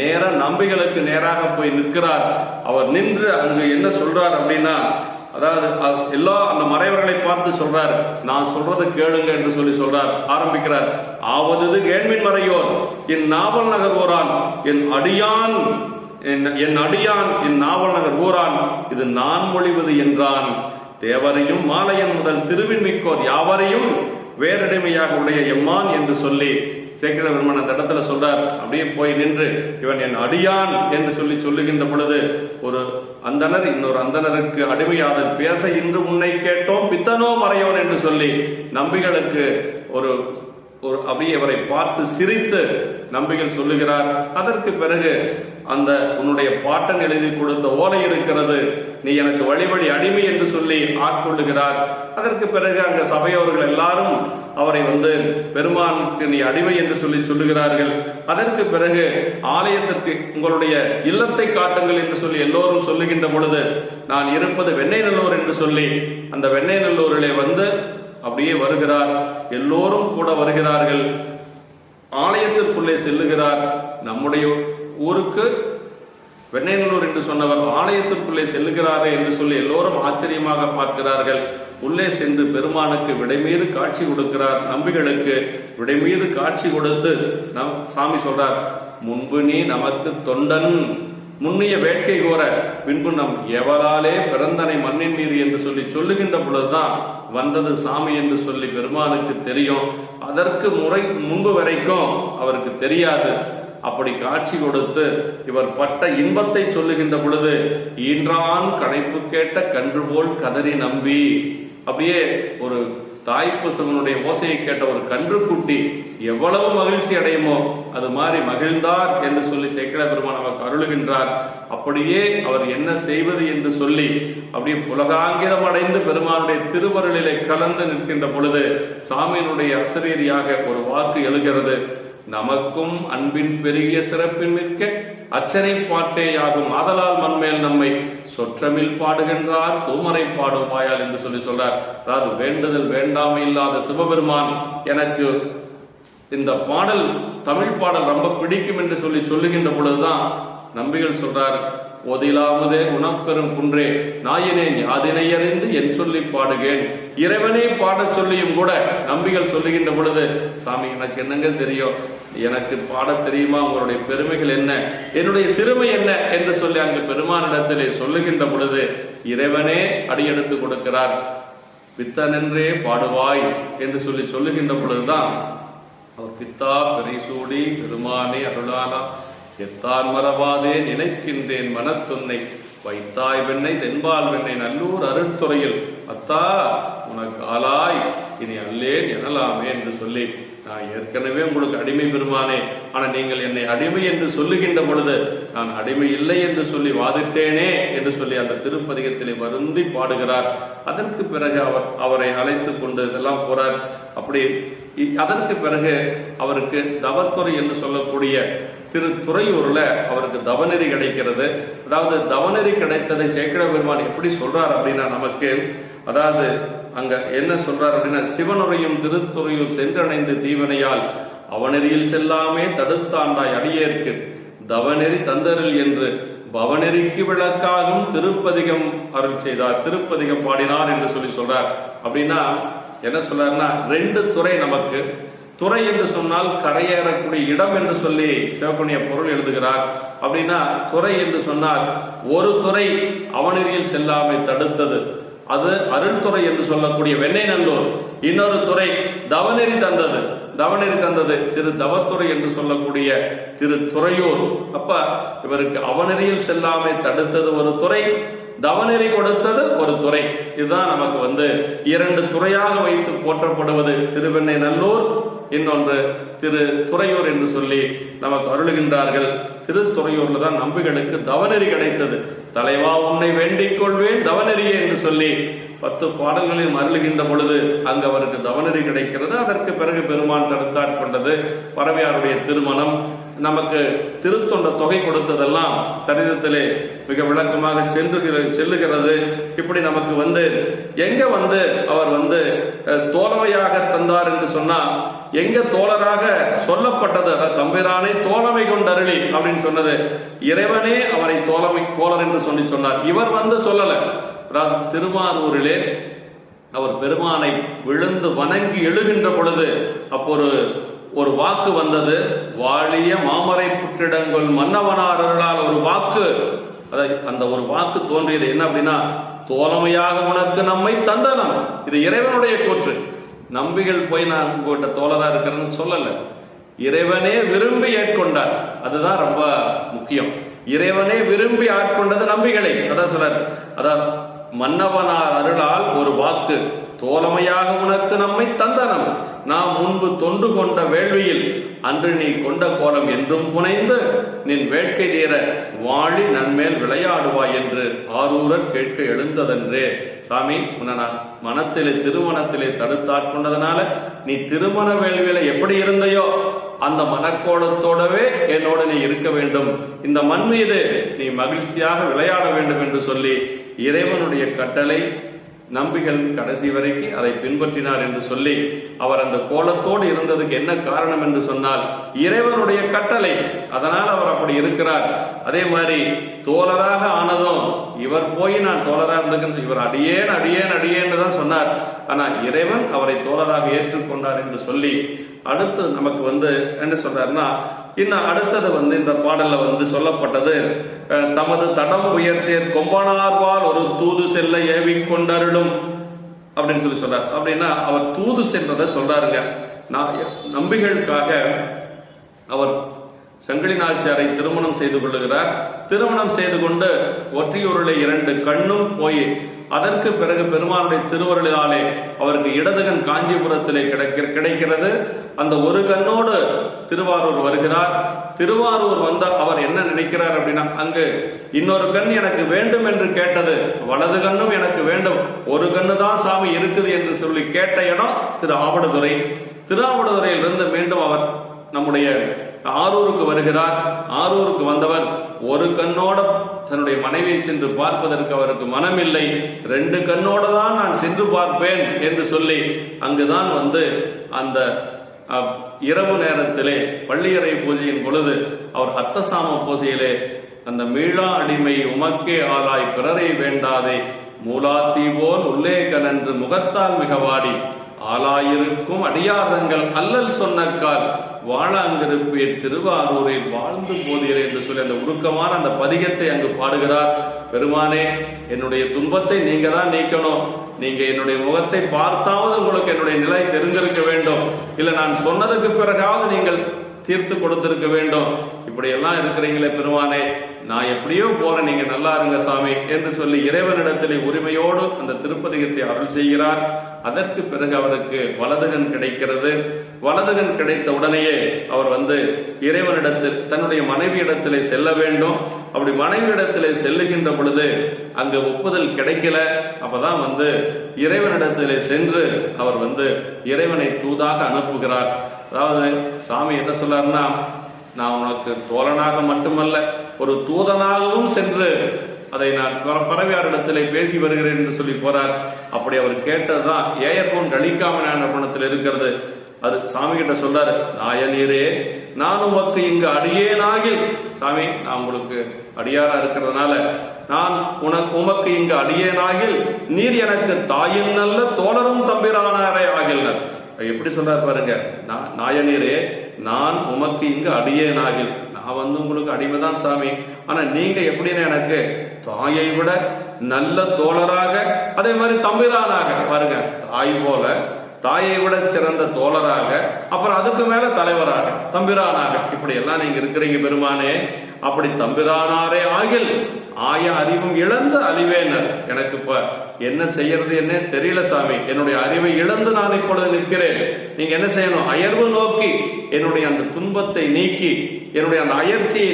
நேர நம்பிகளுக்கு நேராக போய் நிற்கிறார். அவர் நின்று அங்கு என்ன சொல்றார் அப்படின்னா, அதாவது எல்லா அந்த மறைவர்களை பார்த்து சொல்றார், நான் சொல்றது கேளுங்க என்று சொல்லி சொல்றார். ஆரம்பிக்கிறார், ஆவது கேண்மின் மறையோர் என் நாவல் நகர் ஊரான், என் அடியான் என் நாவல் நகர் ஊரான், இது நான் மொழிவது என்றான். தேவரையும் மாலையன் முதல் திருவின்மிக்கோர் யாவரையும் வேறடிமையாக உடைய எம்மான் என்று சொல்லி சேக்கிழ பெருமான் அந்த இடத்துல சொல்றார். அப்படியே போய் நின்று இவன் என் அடியான் என்று சொல்லி சொல்லுகின்ற பொழுது ஒரு அந்தனர் இன்னொரு அந்தனருக்கு அடிமையாத பேச இன்று உன்னை கேட்டோம் பித்தனோ மறையோன் என்று சொல்லி நம்பிகளுக்கு ஒரு அப்படியே அவரை பார்த்து சிரித்து நம்பிகள் சொல்லுகிறார். அதற்கு பிறகு அந்த உன்னுடைய பாட்டன் எழுதி கொடுத்த ஓலை இருக்கிறது, நீ எனக்கு வழிபடி அடிமை என்று சொல்லி ஆட்கொள்ளுகிறார். அதற்கு பிறகு அங்க சபையவர்கள் எல்லாரும் அவரை பெருமானுக்கு நீ அடிமை என்று சொல்லி சொல்லுகிறார்கள். அதற்கு பிறகு ஆலயத்திற்கு உங்களுடைய இல்லத்தை காட்டுங்கள் என்று சொல்லி எல்லோரும் சொல்லுகின்ற பொழுது நான் இருப்பது வெண்ணெய் நல்லூர் என்று சொல்லி அந்த வெண்ணெய் நல்லூரிலே அப்படியே வருகிறார். எல்லோரும் கூட வருகிறார்கள். ஆலயத்திற்குள்ளே செல்லுகிறார். நம்முடைய ஊருக்கு வெண்ணெய்நல்லூர் என்று சொன்னவர் ஆலயத்திற்குள்ளே செல்லுகிறாரே என்று சொல்லி எல்லோரும் ஆச்சரியமாக பார்க்கிறார்கள். உள்ளே சென்று பெருமானுக்கு விடை மீது காட்சி கொடுக்கிறார். நம்பிகளுக்கு விடை மீது காட்சி கொடுத்து சாமி சொல்றார், முன்பு நீ நமக்கு தொண்டன், முன்னிய வேட்கை கோர பின்பு நம் எவராலே பிறந்தனை மண்ணின் மீது என்று சொல்லி சொல்லுகின்ற பொழுதுதான் வந்தது சாமி என்று சொல்லி பெருமானுக்கு தெரியும். அதற்கு முன்பு வரைக்கும் அவருக்கு தெரியாது. அப்படி காட்சி கொடுத்து இவர் பட்ட இன்பத்தை சொல்லுகின்ற பொழுது ஈன்றான் கணைப்பு கேட்ட கன்று போல் கதறி நம்பி, அப்படியே ஒரு தாய்ப்பசுவனுடைய ஓசையை கேட்ட ஒரு கன்றுக்குட்டி எவ்வளவு மகிழ்ச்சி அடையுமோ அது மாதிரி மகிழ்ந்தார் என்று சொல்லி சேக்கிழ பெருமான் அவர் அருளுகின்றார். அப்படியே அவர் என்ன செய்வது என்று சொல்லி அப்படியே புலகாங்கிதம் அடைந்து பெருமானுடைய திருவருளிலே கலந்து நிற்கின்ற பொழுது சாமியினுடைய அசரீரியாக ஒரு வாக்கு எழுகிறது, நமக்கும் அன்பின் பெருகிய சிறப்பின் மிக்க அச்சனை பாட்டேயாகும் ஆதலால் மண்மேல் நம்மை சொற்றமில் பாடுகின்றார் தூமரை பாடும் வாயால் என்று சொல்லி சொல்றார். அதாவது வேண்டுதல் வேண்டாமை இல்லாத சிவபெருமான் எனக்கு இந்த பாடல் தமிழ் பாடல் ரொம்ப பிடிக்கும் என்று சொல்லி சொல்லுகின்ற பொழுதுதான் நம்பிகள் சொல்றார், ஒதிலாமுதே உணப்பெரும் குன்றே நாயினேன் யாதினை அறிந்து என் சொல்லி பாடுகேன். இறைவனே பாட சொல்லியும் கூட நம்பிகள் சொல்லுகின்ற பொழுது, சாமி எனக்கு என்னங்க தெரியும், எனக்கு பாட தெரியுமா, உங்களுடைய பெருமைகள் என்ன, என்னுடைய சிறுமை என்ன என்று சொல்லி அங்கு பெருமானிடத்திலே சொல்லுகின்ற பொழுது இறைவனே அடியெடுத்து கொடுக்கிறார். பித்தனென்றே பாடுவாய் என்று சொல்லி சொல்லுகின்ற பொழுதுதான் அவர் பித்தா பெரிசூடி பெருமானே அருளானா எத்தான் மரபாதே நினைக்கின்றேன் மனத்துன்னை வைத்தாய் வெண்ணை தென்பால் வெண்ணை நல்லூர் அருட்துறையில் அத்தா உனக்கு ஆளாய் இனி அல்லேன் எனலாமே என்று சொல்லி, நான் ஏற்கனவே உங்களுக்கு அடிமை பெருமானே, ஆனா நீங்கள் என்னை அடிமை என்று சொல்லுகின்ற பொழுது நான் அடிமை இல்லை என்று சொல்லி வாதிட்டேனே என்று சொல்லி அந்த திருப்பதிகத்திலே வருந்தி பாடுகிறார். அதற்கு பிறகு அவரை அழைத்து கொண்டு இதெல்லாம் போறார். அப்படி அதற்கு பிறகு அவருக்கு தவத்துறை என்று சொல்லக்கூடிய திருத்துறையூர்ல அவருக்கு தவநெறி கிடைக்கிறது. அதாவது தவநெறி கிடைத்ததை சேக்கிழ பெருமான் எப்படி சொல்றார் அப்படின்னா நமக்கு, அதாவது அங்க என்ன சொல்றார் அப்படின்னா, சிவனுரையும் திருத்துறையூர் சென்றடைந்து தீவனையால் அவனெறியில் செல்லாமே தடுத்தாண்டாய் அடியேற்கு தவநெறி தந்தரில் என்று பவநெறிக்கு விளக்காகும் திருப்பதிகம் அருள் செய்தார், திருப்பதிகம் பாடினார் என்று சொல்றார். அப்படின்னா என்ன சொல்றாருன்னா, 2 துறை நமக்கு. துறை என்று சொன்னால் கரையேறக்கூடிய இடம் என்று சொல்லி சிவப்புண்ணிய பொருள் எழுதுகிறார். அப்படின்னா துறை என்று சொன்னால் ஒரு துறை அவனெறியில் செல்லாமை தடுத்தது, அது அருள் துறை என்று சொல்லக்கூடிய வெண்ணெய் நல்லூர். இன்னொரு துறை தவநெறி தந்தது, தவநெறி தந்தது திரு தவத்துறை என்று சொல்லக்கூடிய திரு துறையூர். அப்ப இவருக்கு அவனெறியில் செல்லாமை தடுத்தது ஒரு துறை, தவநெறி கொடுத்தது ஒரு துறை. இதுதான் நமக்கு 2 துறையாக வைத்து போற்றப்படுவது திருவெண்ணை நல்லூர், இன்னொன்று திரு துறையூர் என்று சொல்லி நமக்கு அருளுகின்றார்கள். திருத்துறையூர்ல தான் நம்பிகளுக்கு தவநெறி கிடைத்தது. தலைவா உன்னை வேண்டிக் கொள்வேன் தவநெறியே என்று சொல்லி 10 பாடல்களில் அருளுகின்ற பொழுது அங்கு அவருக்கு தவநெறி கிடைக்கிறது. அதற்கு பிறகு பெருமான் தடுத்தாட்கொண்டது, பரவையாருடைய திருமணம், நமக்கு திருத்தொண்ட தொகை கொடுத்ததெல்லாம் சரிதத்திலே மிக விளக்கமாக செல்லுகிறது. இப்படி நமக்கு எங்க அவர் தோழமையாக தந்தார் என்று சொன்னா, எங்க தோழராக சொல்லப்பட்டது, தம்பிரானை தோழமை கொண்டருளி அப்படின்னு சொன்னது, இறைவனே அவரை தோழர் என்று சொன்னார். இவர் சொல்லல. அதாவது திருவாரூரிலே அவர் பெருமானை விழுந்து வணங்கி எழுகின்ற பொழுது அப்போ ஒரு வாக்கு வந்தது, வாழிய மாமரை புற்றிடங்கள் மன்னவனாரர்களால் ஒரு வாக்கு. அந்த ஒரு வாக்கு தோன்றியது என்ன அப்படின்னா, தோழமையாக உனக்கு நம்மை தந்தனம். இது இறைவனுடைய கூற்று. நம்பிகள் போய் நான் உங்ககிட்ட தோழரா இருக்கிறேன்னு சொல்லல, இறைவனே விரும்பி ஏற்கொண்டார். அதுதான் ரொம்ப முக்கியம். இறைவனே விரும்பி ஆட்கொண்டது நம்பிகளை. அதான் சொல்றார், அதான் மன்னவனார் அருளால் ஒரு வாக்கு, தோழமையாக உனக்கு நம்மை தந்தனம். நாம் முன்பு தொண்டு கொண்ட வேள்வியில் அன்று நீ கொண்ட கோலம் என்றும் புனைந்து நின் வேட்கை தீர வாழி நன்மேல் விளையாடுவாய் என்று ஆரூரர் கேட்க எழுந்ததென்றே. சாமி, உன்னை நான் மனத்திலே திருமணத்திலே தடுத்தாட்கொண்டதுனால நீ திருமண வேள்வியில எப்படி இருந்தையோ அந்த மனக்கோலத்தோடவே என்னோட நீ இருக்க வேண்டும், இந்த மண் மீது நீ மகிழ்ச்சியாக விளையாட வேண்டும் என்று சொல்லி இறைவனுடைய கட்டளை நம்பிகள் கடைசி வரைக்கும் அதை பின்பற்றினார் என்று சொல்லி அவர் அந்த கோலத்தோடு இருந்ததுக்கு என்ன காரணம் என்று சொன்னால் இறைவனுடைய கட்டளை. அதனால் அவர் அப்படி இருக்கிறார். அதே மாதிரி தோழராக ஆனதும் இவர் போய் நான் தோழராக இருந்தேன், இவர் அடியேன் அடியேன் அடியேன்னு தான் சொன்னார். ஆனா இறைவன் அவரை தோழராக ஏற்றுக்கொண்டார் என்று சொல்லி அடுத்து நமக்கு என்ன சொல்றாருன்னா, இன்னும் அடுத்தது இந்த பாடல்ல சொல்லப்பட்டது, தமது தடம் உயர் சேர் கொம்பனார்வால் ஒரு தூது செல்ல ஏவிக் கொண்டருளும் அப்படின்னு சொல்லி சொல்றார். அப்படின்னா அவர் தூது சென்றதை சொல்றாருங்க. நம்பிகளுக்காக அவர் சங்கிலி நாச்சியாரை திருமணம் செய்து கொள்ளுகிறார். திருமணம் செய்து கொண்டு ஒற்றியூரிலே 2 கண்ணும் போய் அதற்கு பிறகு பெருமானுடைய திருவருளினாலே அவருக்கு இடதுகண் காஞ்சிபுரத்திலே கிடைக்கிறது. அந்த ஒரு கண்ணோடு திருவாரூர் வருகிறார். திருவாரூர் வந்த அவர் என்ன நினைக்கிறார் அப்படின்னா, அங்கு இன்னொரு கண் எனக்கு வேண்டும் என்று கேட்டது, வலது கண்ணும் எனக்கு வேண்டும், ஒரு கண்ணு தான் சாமி இருக்குது என்று சொல்லி கேட்ட இடம் திரு ஆவடுதுறை. திருஆவடுதுறையிலிருந்து மீண்டும் அவர் நம்முடைய ஆரூருக்கு வருகிறார். ஆரூருக்கு வந்தவர் ஒரு கண்ணோட தன்னுடைய மனைவியை சென்று பார்ப்பதற்கு அவருக்கு மனமில்லை, 2 கண்ணோட தான் நான் சென்று பார்ப்பேன் என்று சொல்லி அங்குதான் அந்த இரவு நேரத்திலே பள்ளியறை பூஜையின் பொழுது அவர் அர்த்தசாம பூஜையிலே அந்த மீளா அடிமை உமக்கே ஆளாய் பிறரை வேண்டாதே மூலாத்தி போல் உள்ளே கனன்று முகத்தால் மிகவாடி ஆளாயிருக்கும் அடியாதங்கள் அல்லல் சொன்னக்கால் வாழாங்கிருப்பீர் திருவாரூரில் வாழ்ந்து போதீர் என்று சொல்லி அந்த உருக்கமான அந்த பதிகத்தை அங்கு பாடுகிறார். பெருமானே, என்னுடைய துன்பத்தை நீங்க தான் நீக்கணும், நீங்க என்னுடைய முகத்தை பார்த்தாவது உங்களுக்கு என்னுடைய நிலை தெரிந்திருக்க வேண்டும், இல்ல நான் சொன்னதுக்கு பிறகாவது நீங்கள் தீர்த்து கொடுத்திருக்க வேண்டும். இப்படி எல்லாம் இருக்கிறீங்களே பெருமானே, நான் எப்படியோ போறேன், நீங்க நல்லா இருங்க சாமி என்று சொல்லி இறைவனிடத்திலே உரிமையோடு அந்த திருப்பதிகத்தை அருள் செய்கிறார். அதற்கு பிறகு அவருக்கு வலதுகன் கிடைக்கிறது. வலதுகன் கிடைத்த உடனேயே அவர் இறைவனிடத்தில் தன்னுடைய மனைவியிடத்திலே செல்ல வேண்டும். அப்படி மனைவியிடத்திலே செல்லுகின்ற பொழுது அங்கு ஒப்புதல் கிடைக்கல. அப்பதான் இறைவனிடத்திலே சென்று அவர் இறைவனை தூதாக அனுப்புகிறார். அதாவது சாமி என்ன சொல்லாருன்னா, நான் உனக்கு தோழனாக மட்டுமல்ல ஒரு தூதனாகவும் சென்று அதை நான் பரவையாரிடத்திலே பேசி வருகிறேன் என்று சொல்லி போறார். அப்படி அவர் கேட்டதுதான் ஏயர்கோன் கழிக்காம பணத்தில் இருக்கிறது. அது சாமி கிட்ட சொல்றாரு, நாயனீரே நான் உமக்கு இங்கு அடியேனாகில், சாமி நான் உங்களுக்கு அடியாரா இருக்கிறதுனால நான் உமக்கு இங்கு அடியேனாகில் நீர் எனக்கு தாயின் நல்ல தோழரும் தம்பிரானாரே ஆகில்னர். எப்படி சொல்றாரு பாருங்க, நாயனீரே நான் உமக்கு இங்கு அடியேனாகில், நான் உங்களுக்கு அடிமைதான் சாமி, ஆனா நீங்க எப்படின்னு எனக்கு தாயை விட நல்ல தோழராக, அதே மாதிரி தம்பிரானாக, பாருங்க தாய் போல தாயை விட சிறந்த தோழராக, அப்புறம் அதுக்கு மேல தலைவராக, தம்பிரானாக, இப்படி எல்லாம் நீங்க இருக்கிறீங்க பெருமானே. அப்படி தம்பிரானாரே ஆகில் ஆய அறிவும் இழந்து அழிவேனர். எனக்கு இப்ப என்ன செய்யறது என்ன தெரியல சாமி, என்னுடைய அறிவை இழந்து நான் இப்பொழுது நிற்கிறேன். நீங்க என்ன செய்யணும், அயர்வு நோக்கி என்னுடைய அந்த துன்பத்தை நீக்கி என்னுடைய அந்த அயற்சியை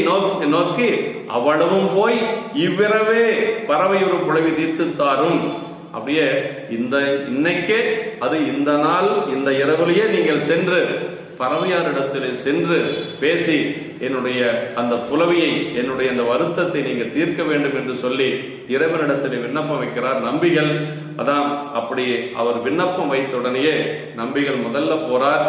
நோக்கி அவ்வளவும் போய் இவ்விரவே பறவை ஒரு புலவி தீர்த்து தாரும். அப்படியே இன்னைக்கே அது இந்த நாள் இந்த இரவிலேயே நீங்கள் சென்று பறவையாரிடத்திலே சென்று பேசி என்னுடைய அந்த புலவியை என்னுடைய அந்த வருத்தத்தை நீங்க தீர்க்க வேண்டும் என்று சொல்லி இறைவனிடத்திலே விண்ணப்பம் வைக்கிறார் நம்பிகள். அதான் அப்படி அவர் விண்ணப்பம் வைத்த உடனேயே நம்பிகள் முதல்ல போறார்.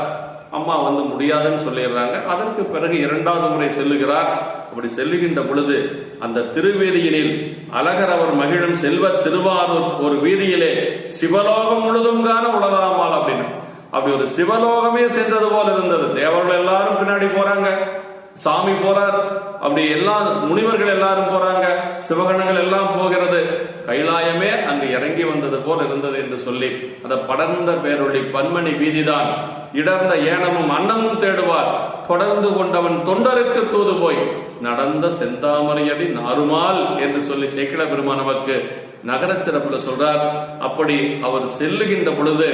அம்மா முடியாதுன்னு சொல்லிடுறாங்க. அதற்கு பிறகு இரண்டாவது முறை செல்லுகிறார். அப்படி செல்லுகின்ற பொழுது அந்த திருவீதியினில் அழகர் அவர் மகிழும் செல்வ திருவாரூர் ஒரு வீதியிலே சிவலோகம் முழுதும் காண உலகாமால் அப்படின்னு, அப்படி ஒரு சிவலோகமே சென்றது போல இருந்தது. தேவர்கள் எல்லாரும் பின்னாடி போறாங்க, சாமி போறார், அப்படி எல்லா முனிவர்கள் எல்லாரும் போறாங்க, சிவகணங்கள் எல்லாம் போகிறது, கைலாயமே அங்கு இறங்கி வந்தது போல் இருந்தது என்று சொல்லி அந்த படர்ந்த பேரொழி பன்மணி வீதிதான் இடர்ந்த ஏனமும் அன்னமும் தேடுவார் தொடர்ந்து கொண்டவன் தொண்டருக்கு தூது போய் நடந்த செந்தாமரையடி நாருமால் என்று சொல்லி சேக்கிழ பெருமான் நமக்கு நகர சிறப்புல சொல்றார். அப்படி அவர் செல்லுகின்ற பொழுது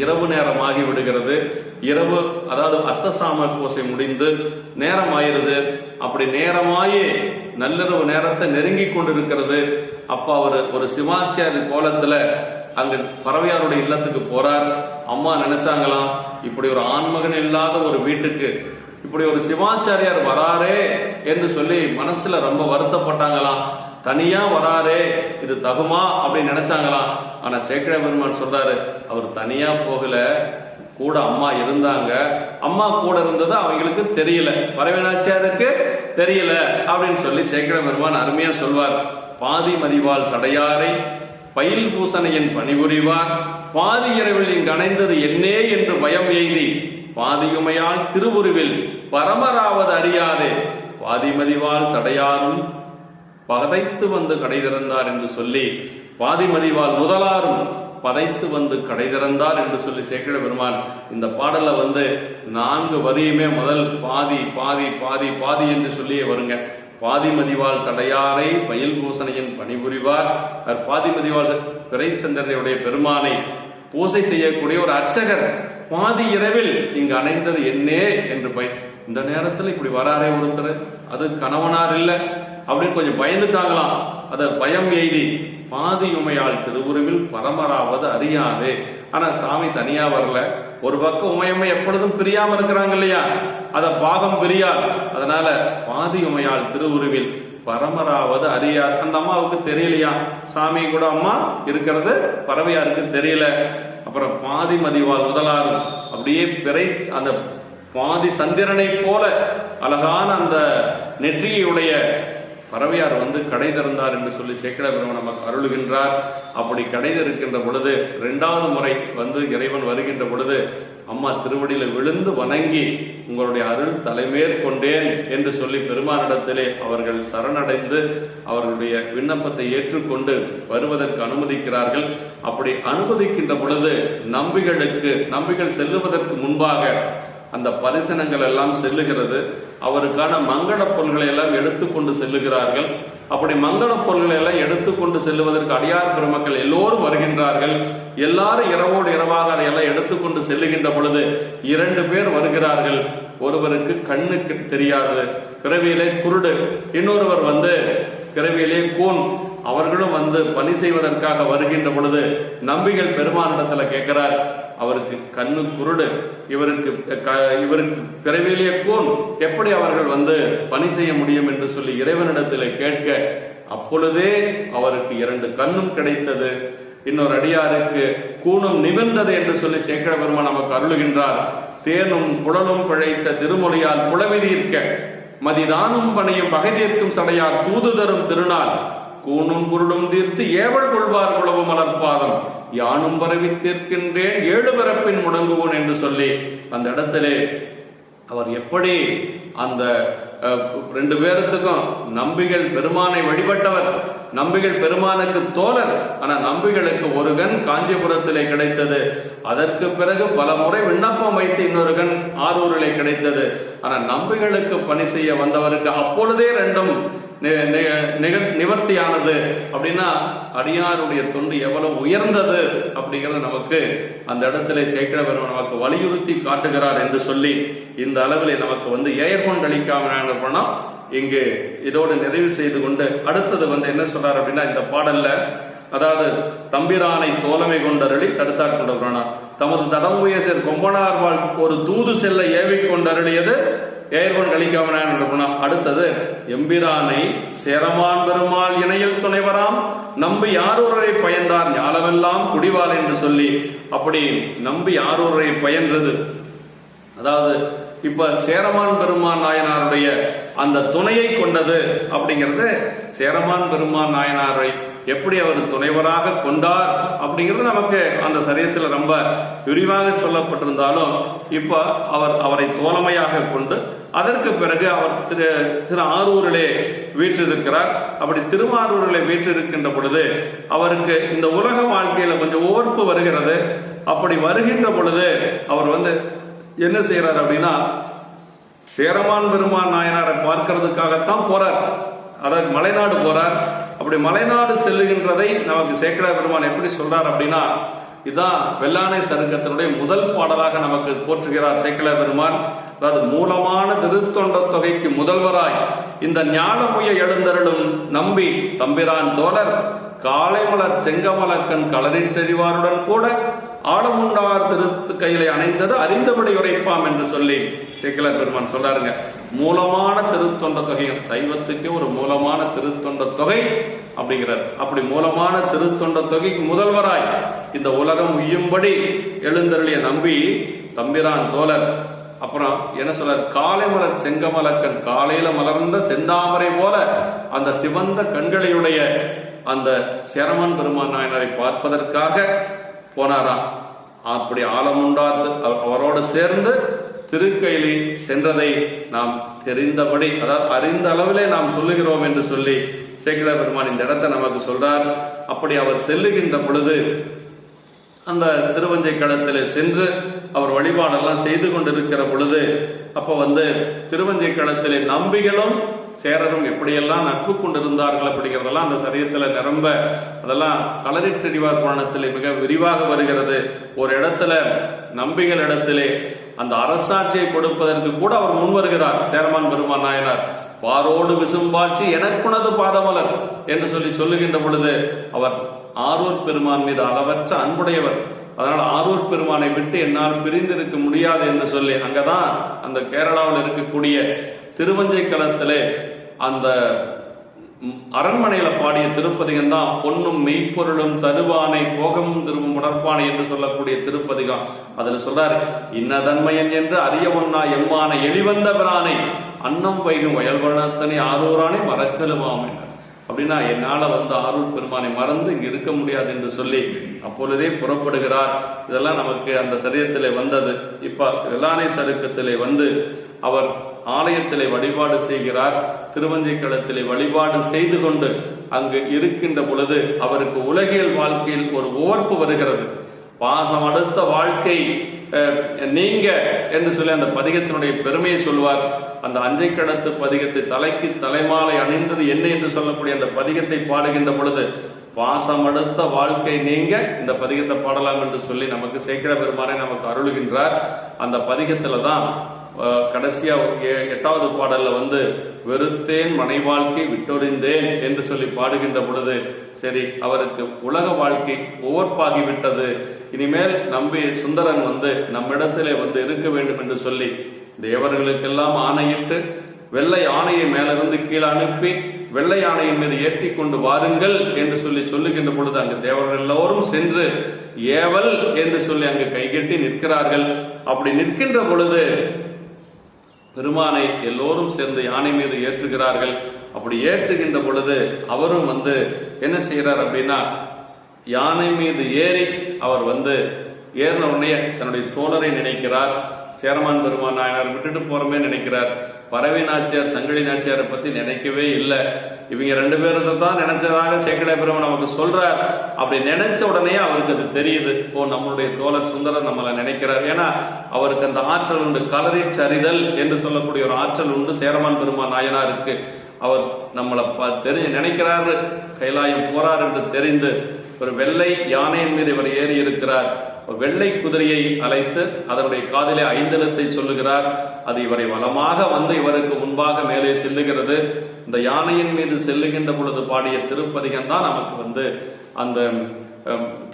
இரவு நேரம் ஆகி விடுகிறது. இரவு அதாவது அர்த்தசாம பூசை முடிந்து நேரம் ஆயிருது. அப்படி நேரமாயி நள்ளிரவு நேரத்தை நெருங்கி கொண்டிருக்கிறது. அப்ப அவர் ஒரு சிவாச்சாரி கோலத்துல அங்கு பறவையாருடைய இல்லத்துக்கு போறார். அம்மா நினைச்சாங்களாம், இப்படி ஒரு ஆண்மகன் இல்லாத ஒரு வீட்டுக்கு இப்படி ஒரு சிவாச்சாரியார் வராரே என்று சொல்லி மனசுல ரொம்ப வருத்தப்பட்டாங்களாம். தனியா வராரே, இது தகுமா அப்படின்னு நினைச்சாங்களாம். ஆனா சேக்கிழ பெருமான் சொல்றாரு, அவர் தனியா போகல, கூட அம்மா இருந்தாங்க. அம்மா கூட இருந்தது அவங்களுக்கு தெரியல, பறவைநாச்சியாருக்கு தெரியல அப்படின்னு சொல்லி சேக்கிழ பெருமான் அருமையா சொல்வார். பாதி மதிவாள் சடையாரை பயில் பூசணையின் பணிபுரிவார், பாதி இரவில் இங்கு அணைந்தது என்னே என்று பயம் எய்தி பாதியுமையால் திருவுருவில் பரமராவது அறியாதே பாதிமதிவாள் சடையாரும் பதைத்து வந்து கடை திறந்தார் என்று சொல்லி பாதிமதிவாள் முதலாரும் பதைத்து வந்து கடை திறந்தார் என்று சொல்லி சேக்கிழ பெருமான் இந்த பாடல்ல 4 வரியுமே முதல் பாதி பாதி பாதி பாதி என்று சொல்லியே வருங்க. பாதிமதிவாள் சடையாரை பயில் பூசணையின் பணிபுரிவார். பாதிமதிவாள் பிறைச்சந்திரனுடைய பெருமானை பூசை செய்யக்கூடிய ஒரு அர்ச்சகர் பாதி இரவில் இங்கு அணைந்தது என்னே என்று இந்த நேரத்தில் இப்படி வராரே ஒருத்தர், அது கணவனார் இல்ல அப்படின்னு கொஞ்சம் பயந்துட்டாங்களாம். அத பயம் எய்தி பாதியுமையால் திருவுருவில் பரமராவது அறியாது. ஆனா சாமி தனியா வரல. ஒரு பக்கம் உமையம்மை எப்பொழுதும் பிரியாம இருக்கிறாங்க இல்லையா, அத பாகம் பிரியார். அதனால பாதியுமையால் திருவுருவில் பரமராவது அறியார். அந்த அம்மாவுக்கு தெரியலையா, சாமி கூட அம்மா இருக்கிறது பறவையாருக்கு தெரியல. அப்புறம் பாதி மதிவாள் முதலாறு அப்படியே பிறை அந்த பாதி சந்திரனை போல அழகான அந்த நெற்றியுடைய பறவையார் கடை திறந்தார் என்று சொல்லி சேக்கிழ பெருமான் நமக்கு அருளுகின்றார். அப்படி கடை திறக்கின்ற பொழுது 2வது முறை இறைவன் வருகின்ற பொழுது அம்மா திருவடியில விழுந்து வணங்கி உங்களுடைய அருள் தலைமேற்கொண்டேன் என்று சொல்லி பெருமானிடத்திலே அவர்கள் சரணடைந்து அவர்களுடைய விண்ணப்பத்தை ஏற்றுக்கொண்டு வருவதற்கு அனுமதிக்கிறார்கள். அப்படி அனுமதிக்கின்ற பொழுது நம்பிகள் செல்லுவதற்கு முன்பாக அந்த பரிசனங்கள் எல்லாம் செல்லுகிறது. அவருக்கான மங்கள பொருள்களை எல்லாம் எடுத்துக்கொண்டு செல்லுகிறார்கள். அப்படி மங்கள பொருள்களை எல்லாம் எடுத்துக்கொண்டு செல்லுவதற்கு அடியார் பெருமக்கள் எல்லோரும் வருகின்றார்கள். எல்லாரும் இரவோடு இரவாக அதையெல்லாம் எடுத்துக்கொண்டு செல்லுகின்ற பொழுது 2 பேர் வருகிறார்கள். ஒருவருக்கு கண்ணுக்கு தெரியாது, பிறவியிலே குருடு, இன்னொருவர் பிறவியிலே கூன். அவர்களும் பணி செய்வதற்காக வருகின்ற பொழுது நம்பிகள் பெருமானிடத்துல கேட்கிறார், அவருக்கு கண்ணு குருடு, இவருக்கு பிறவியிலே கூன், எப்படி அவர்கள் பணி செய்ய முடியும் என்று சொல்லி இறைவனிடத்தில் கேட்க அப்பொழுதே அவருக்கு 2 கண்ணும் கிடைத்தது. இன்னொரு அடியாருக்கு கூணும் நிமிர்ந்தது என்று சொல்லி சேக்கட பெருமான் நமக்கு அருளுகின்றார். தேனும் குடலும் பிழைத்த திருமொழியால் புலவிதீர்க்க மதிதானும் பணியும் பகை தீர்க்கும் சடையார் தூது தரும் திருநாள் கூணும் குருடும் தீர்த்து ஏவல் கொள்வார் குளவு மலர்பாதம் யானும் பரவி தீர்க்கின்றேன் ஏழு பிறப்பின் முடங்குவோன் என்று சொல்லி அந்த இடத்திலே அவர் எப்படி அந்த ரெண்டு பேருத்துக்கும் நம்பிகள் பெருமானை வழிபட்டவர், நம்பிகள் பெருமானுக்கு தோழர். ஆனா நம்பிகளுக்கு ஒரு கண் காஞ்சிபுரத்திலே கிடைத்தது. அதற்கு பிறகு பல முறை விண்ணப்பம் வைத்து இன்னொரு கண் ஆரூரிலே கிடைத்தது. ஆனா நம்பிகளுக்கு பணி செய்ய வந்தவருக்கு அப்பொழுதே ரெண்டும் நிவர்த்தியானது. அப்படின்னா அடியாருடைய தொண்டு எவ்வளவு உயர்ந்தது அப்படிங்கிறது நமக்கு அந்த இடத்துல சேக்கட பெருமான் நமக்கு வலியுறுத்தி காட்டுகிறார் என்று சொல்லி இந்த அளவில் நமக்கு ஏயர்கொண்டளிக்காம பணம் இங்கு இதோடு நிறைவு செய்து கொண்டு அடுத்தது என்ன சொல்றாரு அப்படின்னா, இந்த பாடல்ல அதாவது தம்பிரானை தோழமை கொண்டருளி தடுத்தாற் கொண்டவரானா தமது தடம்புயசர் கொம்பனார்வாள் ஒரு தூது செல்ல ஏவிக் கொண்டருளியது ஏர்கொண்டு கழிக்காம. அடுத்தது எம்பிரானை சேரமான் பெருமாள் இணையில் துணைவராம் நம்பி யாரொருவரை பயந்தார் ஞாலமெல்லாம் குடிவாள் என்று சொல்லி அப்படி நம்பி யாரொருவரை பயன்றது. அதாவது இப்ப சேரமான் பெருமான் நாயனாருடைய அந்த துணையை கொண்டது அப்படிங்கிறது, சேரமான் பெருமான் நாயனாரை எப்படி அவர் துணைவராக கொண்டார் அப்படிங்கிறது நமக்கு அந்த சரியத்தில் ரொம்ப விரிவாக சொல்லப்பட்டிருந்தாலும் இப்ப அவரை தோழமையாக கொண்டு அதற்கு பிறகு அவர் திரு ஆரூரிலே வீற்றிருக்கிறார். அப்படி திருவாரூரிலே வீற்றிருக்கின்ற பொழுது அவருக்கு இந்த உலக வாழ்க்கையில கொஞ்சம் ஓர்ப்பு வருகிறது. அப்படி வருகின்ற பொழுது அவர் என்ன செய்யறார் அப்படின்னா, சேரமான் பெருமான் நாயனாரை பார்க்கிறதுக்காகத்தான் போறார். அதாவது மலைநாடு போறார். அப்படி மலைநாடு செல்லுகின்றதை நமக்கு சேக்கட பெருமான் எப்படி சொல்றார் அப்படின்னா, இதான் வெள்ளானை சருக்கத்தினுடைய முதல் பாடலாக நமக்கு போற்றுகிறார் சேக்கட பெருமான். அதாவது மூலமான திருத்தொண்ட தொகைக்கு முதல்வராய் இந்த ஞானமுய எழுந்தருளும் நம்பி தம்பிரான் தோழர் காளைமலர் செங்கமலக்கண் களரின் செறிவாருடன் கூட ஆழமுண்டார் திருத்து கையிலே அணைந்தது அறிந்தபடி உரைப்பாம் என்று சொல்லி சேக்கல பெருமான் சொல்றாருங்க. மூலமான திருத்தொண்ட தொகையும் சைவத்துக்கு ஒரு மூலமான திருத்தொண்ட தொகை அப்படிங்கிறார். அப்படி மூலமான திருத்தொண்ட தொகைக்கு முதல்வராய் இந்த உலகம் உய்யும்படி எழுந்தருளிய நம்பி தம்பிரான் தோழர். அப்புறம் என்ன சொல்றார், காளைமலர் செங்கமலக்கண் காலையில மலர்ந்த செந்தாமரை போல அந்த சிவந்த கண்களையுடைய அந்த சேரமான் பெருமான் நாயனரை பார்ப்பதற்காக போனாராம். அப்படி ஆழமுண்டார் அவரோடு சேர்ந்து திருக்கையிலே சென்றதை நாம் தெரிந்தபடி, அதாவது அறிந்த அளவிலே நாம் சொல்லுகிறோம் என்று சொல்லி சேக்கட பெருமான் இந்த இடத்தை நமக்கு சொல்றார். அப்படி அவர் செல்லுகின்ற பொழுது அந்த திருவஞ்சை களத்திலே சென்று அவர் வழிபாடெல்லாம் செய்து கொண்டிருக்கிற பொழுது அப்ப திருவஞ்சை களத்திலே நம்பிகளும் சேரரும் எப்படியெல்லாம் நட்பு கொண்டிருந்தார்கள் அப்படிங்கிறதெல்லாம் அந்த சரியத்துல நிரம்ப அதெல்லாம் களரிற்றடிவார் புராணத்திலே மிக விரிவாக வருகிறது. ஒரு இடத்துல நம்பிகள் இடத்திலே அந்த அரசாட்சியை கொடுப்பதற்கு கூட அவர் முன் வருகிறார். சேரமான் பெருமான் நாயனார் பாரோடு விசும்பாட்சி எனக்குனது பாதமலர் என்று சொல்லுகின்ற பொழுது அவர் ஆரூர் பெருமான் மீது அளவற்ற அன்புடையவர். அதனால் ஆரூர் பெருமானை விட்டு என்னால் பிரிந்திருக்க முடியாது என்று சொல்லி அங்கதான் அந்த கேரளாவில் இருக்கக்கூடிய திருவஞ்சை களத்திலே அந்த அரண்மனையில பாடிய திருப்பதிகம் தான் பொன்னும் மெய்ப்பொருளும் தருவானை போகமும் திரும்பும் உடற்பானை என்று சொல்லக்கூடிய திருப்பதிகம். அதுல சொல்றாரு, இன்னதன்மையன் என்று அறிய ஒன்னா எம்மான எளிவந்த பிரானை அன்னம் வைகும் வயல்வனத்தனை ஆரூரானை மறக்கலுமாம். அப்படின்னா என்னால ஆரூர் பெருமானை மறந்து இங்க இருக்க முடியாது என்று சொல்லி அப்பொழுதே புறப்படுகிறார். இதெல்லாம் நமக்கு அந்த சரீரத்திலே வந்தது. இப்ப வெள்ளானை சருக்கத்திலே அவர் ஆலயத்திலே வழிபாடு செய்கிறார். திருவஞ்சை களத்திலே வழிபாடு செய்து கொண்டு அங்கு இருக்கின்ற பொழுது அவருக்கு உலகியல் வாழ்க்கையில் ஒரு ஓர்ப்பு வருகிறது. பாசம் அடுத்த வாழ்க்கை நீங்க என்று சொல்லி அந்த பதிகத்தினுடைய பெருமையை சொல்வார். அந்த அஞ்சை கடத்து பதிகத்தை தலைக்கு தலைமாலை அணிந்தது என்ன என்று சொல்லக்கூடிய அந்த பதிகத்தை பாடுகின்ற பொழுது பாசம் அடுத்த வாழ்க்கை நீங்க இந்த பதிகத்தை பாடலாம் என்று சொல்லி நமக்கு சேக்கட பெருமானை நமக்கு அருளுகின்றார். அந்த பதிகத்துல தான் கடைசியா 8வது பாடல்ல வெறுத்தேன் மனை வாழ்க்கை விட்டொறிந்தேன் என்று சொல்லி பாடுகின்ற பொழுது சரி அவருக்கு உலக வாழ்க்கை ஓர்ப்பாகிவிட்டது, இனிமேல் நம்பி சுந்தரன் நம்மிடத்திலே இருக்க வேண்டும் என்று சொல்லி தேவர்களுக்கெல்லாம் ஆணையிட்டு வெள்ளை ஆணையை மேலிருந்து கீழே அனுப்பி வெள்ளை யானையின் மீது ஏற்றி கொண்டு வாருங்கள் என்று சொல்லுகின்ற பொழுது அங்கு தேவர்கள் எல்லோரும் சென்று ஏவல் என்று சொல்லி அங்கு கைகட்டி நிற்கிறார்கள். அப்படி நிற்கின்ற பொழுது பெருமானை எல்லோரும் சேர்ந்து யானை மீது ஏற்றுகிறார்கள். அப்படி ஏற்றுகின்ற பொழுது அவரும் என்ன செய்கிறார் அப்படின்னா, யானை மீது ஏறி அவர் ஏறின உடனே தன்னுடைய தோழரை நினைக்கிறார். சேரமான் பெருமான் நாயனார் விட்டுட்டு போறமே நினைக்கிறார். பறவை நாச்சியார் சங்கிலி நாச்சியாரை பத்தி நினைக்கவே இல்லை. இவங்க 2 பேரத்தை தான் நினைச்சதாக சேக்கிழ பெருமான் நமக்கு சொல்றார். அப்படி நினைச்ச உடனே அவருக்கு அது தெரியுது, நம்மளுடைய தோழர் சுந்தரர் நம்மளை நினைக்கிறார். ஏன்னா அவருக்கு அந்த ஆற்றல் உண்டு, களரி சரிதல் என்று சொல்லக்கூடிய ஒரு ஆற்றல் உண்டு சேரமான் பெருமான் நாயனாருக்கு. அவர் நம்மளை நினைக்கிறாரு, கைலாயம் போறார் என்று தெரிந்து ஒரு வெள்ளை யானையின் மீது இவர் ஏறி இருக்கிறார். ஒரு வெள்ளை குதிரையை அழைத்து அதனுடைய காதிலே 5 எழுத்தை சொல்லுகிறார். அது இவரை வலமாக இவருக்கு முன்பாக மேலே செல்லுகிறது. இந்த யானையின் மீது செல்லுகின்ற பொழுது பாடிய திருப்பதிகம் தான் நமக்கு அந்த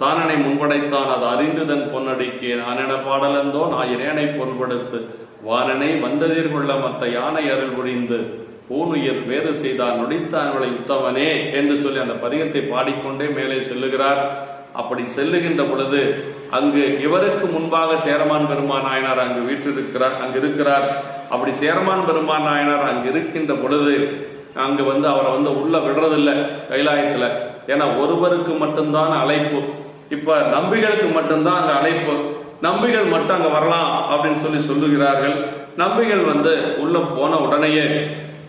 தானனை முன்படைத்தான் அது அறிந்துதன் பொன்னடிக்கு நானென பாடலந்தோ நாயினேனை பொருள்படுத்து வானனை வந்ததிர் கொள்ள மத்த யானை அருள் ஒழிந்து பூனுயிர் வேறு செய்தான் நொடித்தான்களை உத்தவனே என்று சொல்லி அந்த பதிகத்தை பாடிக்கொண்டே மேலே செல்லுகிறார். அப்படி செல்லுகின்ற பொழுது அங்கு இவருக்கு முன்பாக சேரமான் பெருமான் நாயனார் அங்கு இருக்கிறார். அப்படி சேரமான் பெருமான் நாயனார் அங்கு இருக்கின்ற பொழுது அங்கு அவரை உள்ள விடுறதில்லை கைலாயத்துல. ஏன்னா ஒருவருக்கு மட்டும்தான் அழைப்பு. இப்ப நம்பிகளுக்கு மட்டும்தான் அங்க அழைப்பு. நம்பிகள் மட்டும் அங்க வரலாம் அப்படின்னு சொல்லுகிறார்கள். நம்பிகள் உள்ள போன உடனேயே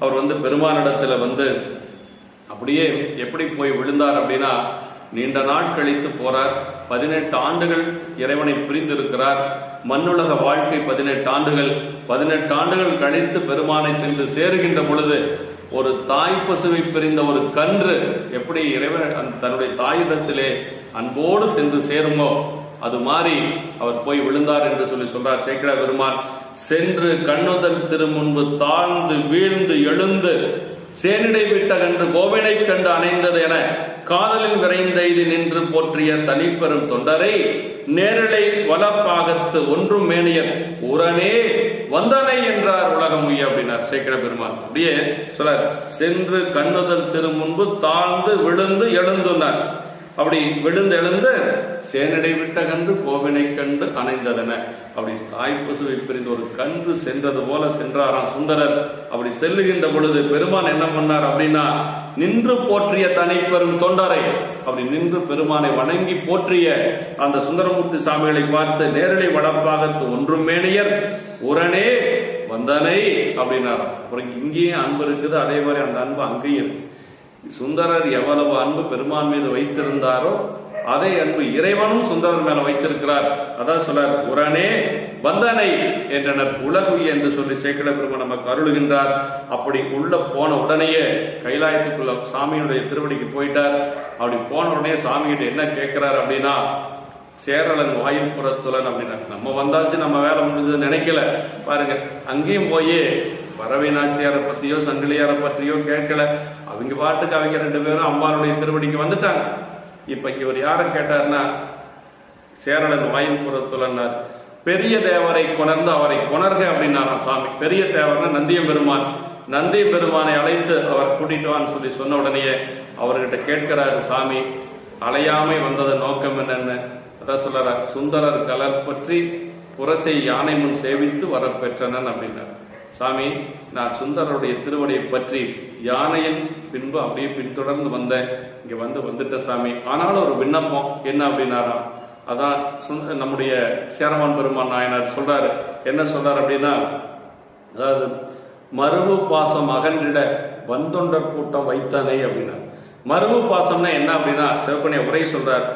அவர் பெருமானிடத்துல அப்படியே எப்படி போய் விழுந்தார் அப்படின்னா, நீண்ட நாள் கழித்து போறார். 18 ஆண்டுகள் இறைவனை பிரிந்திருக்கிறார். மண்ணுலக வாழ்க்கை 18 ஆண்டுகள். 18 ஆண்டுகள் கழித்து பெருமானை சென்று சேருகின்ற பொழுது ஒரு தாய் பசுவை பிரிந்த ஒரு கன்று எப்படி இறைவன் தன்னுடைய தாயிடத்திலே அன்போடு சென்று சேருமோ அது மாதிரி அவர் போய் விழுந்தார் என்று சொல்றார் சேக்கிழ பெருமான். சென்று கண்ணுதல் திருமுன்பு தாழ்ந்து வீழ்ந்து எழுந்து சேனிடை விட்ட கன்று கோவினை கண்டு அணைந்தது என காதலில் விரைந்த இது நின்று போற்றிய தனிப்பெரும் தொண்டரை நேரலை வளப்பாகத்து ஒன்றும் மேனியர் உரனே வந்தனை என்றார் உலகம் உய்ய அப்படின்னார் சேக்கிழ பெருமான். அப்படியே சொல்றார், சென்று கண்ணுதல் திருமுன்பு தாழ்ந்து விழுந்து எழுந்துனார். அப்படி விழுந்து எழுந்து சேனடை விட்ட கன்று கோவினை கண்டு அணைந்ததன. அப்படி தாய் பசுவை பிரிந்து ஒரு கன்று சென்றது போல சென்றாராம் சுந்தரர். அப்படி செல்லுகின்ற பொழுது பெருமான் என்ன பண்ணார் அப்படின்னா, நின்று போற்றிய தனிப்பெரும் தொண்டரை, அப்படி நின்று பெருமானை வணங்கி போற்றிய அந்த சுந்தரமூர்த்தி சாமிகளை பார்த்து நேரலை வளப்பாகத்து ஒன்றும் மேனியர் உரனே வந்தனை அப்படின்னாராம். அப்புறம் இங்கேயும் அன்பு இருக்குது, அதே மாதிரி அந்த அன்பு அங்கேயும் இருக்கு. சுந்தரர் எவ்வளவு அன்பு பெருமான் மீது வைத்திருந்தாரோ அதே அன்பு இறைவனும் சுந்தரர் மேல வைச்சிருக்கிறார். அதான் சொல்றார், உரனே வந்தனை என்றனர் உலகுய் என்று சொல்லி சேக்கிழ பெருமான் நமக்கு அருளுகின்றார். அப்படி உள்ள போன உடனேயே கைலாயத்துக்குள்ள சாமியுடைய திருவடிக்கு போயிட்டார். அப்படி போன உடனே சாமிகிட்ட என்ன கேட்கிறார் அப்படின்னா, சேரலன் வாயில் புறத்துலன் அப்படின்னா, நம்ம வந்தாச்சு நம்ம வேலை முடிஞ்சது நினைக்கல பாருங்க. அங்கேயும் போய் பறவை நாச்சியாரை பத்தியோ சங்கிலியாரை பற்றியோ கேட்கல. அவங்க பாட்டுக்கு அவங்க 2 பேரும் அம்பாளுடைய திருவடிக்கு வந்துட்டாங்க. இப்ப இவர் யார கேட்டார்னா, சேரலன் வாயில் புறத்துலன்னார். பெரிய தேவரை கொணர்ந்து அவரை கொணர்க அப்படின்னாராம் சாமி. பெரிய தேவர்னா நந்தியம் பெருமான். நந்திய பெருமானை அழைத்து அவர் கூட்டிட்டு வான்னு சொன்ன உடனே அவர்கிட்ட கேட்கிறாரு சாமி, அலையாமை வந்ததன் நோக்கம் என்னன்னு. அதான் சொல்றார், சுந்தரர் கலர் பற்றி புரசை யானை முன் சேவித்து வர பெற்றனன் அப்படின்னார். சாமி, நான் சுந்தரருடைய திருவடியை பற்றி யானையின் பின்பு அப்படியே பின்தொடர்ந்து வந்தேன். இங்க வந்துட்ட சாமி. ஆனாலும் ஒரு விண்ணப்பம் என்ன அப்படின்னாராம். அதான் நம்முடைய சேரமான் பெருமான் நாயனார் சொல்றாரு. என்ன சொல்றாரு அப்படின்னா, அதாவது மருவு பாசம் அகன்றிட வந்தொண்டர் கூட்டம் வைத்தனை அப்படின்னா, மருவு பாசம்னா என்ன அப்படின்னா சிவப்பனிய உரை சொல்றார்,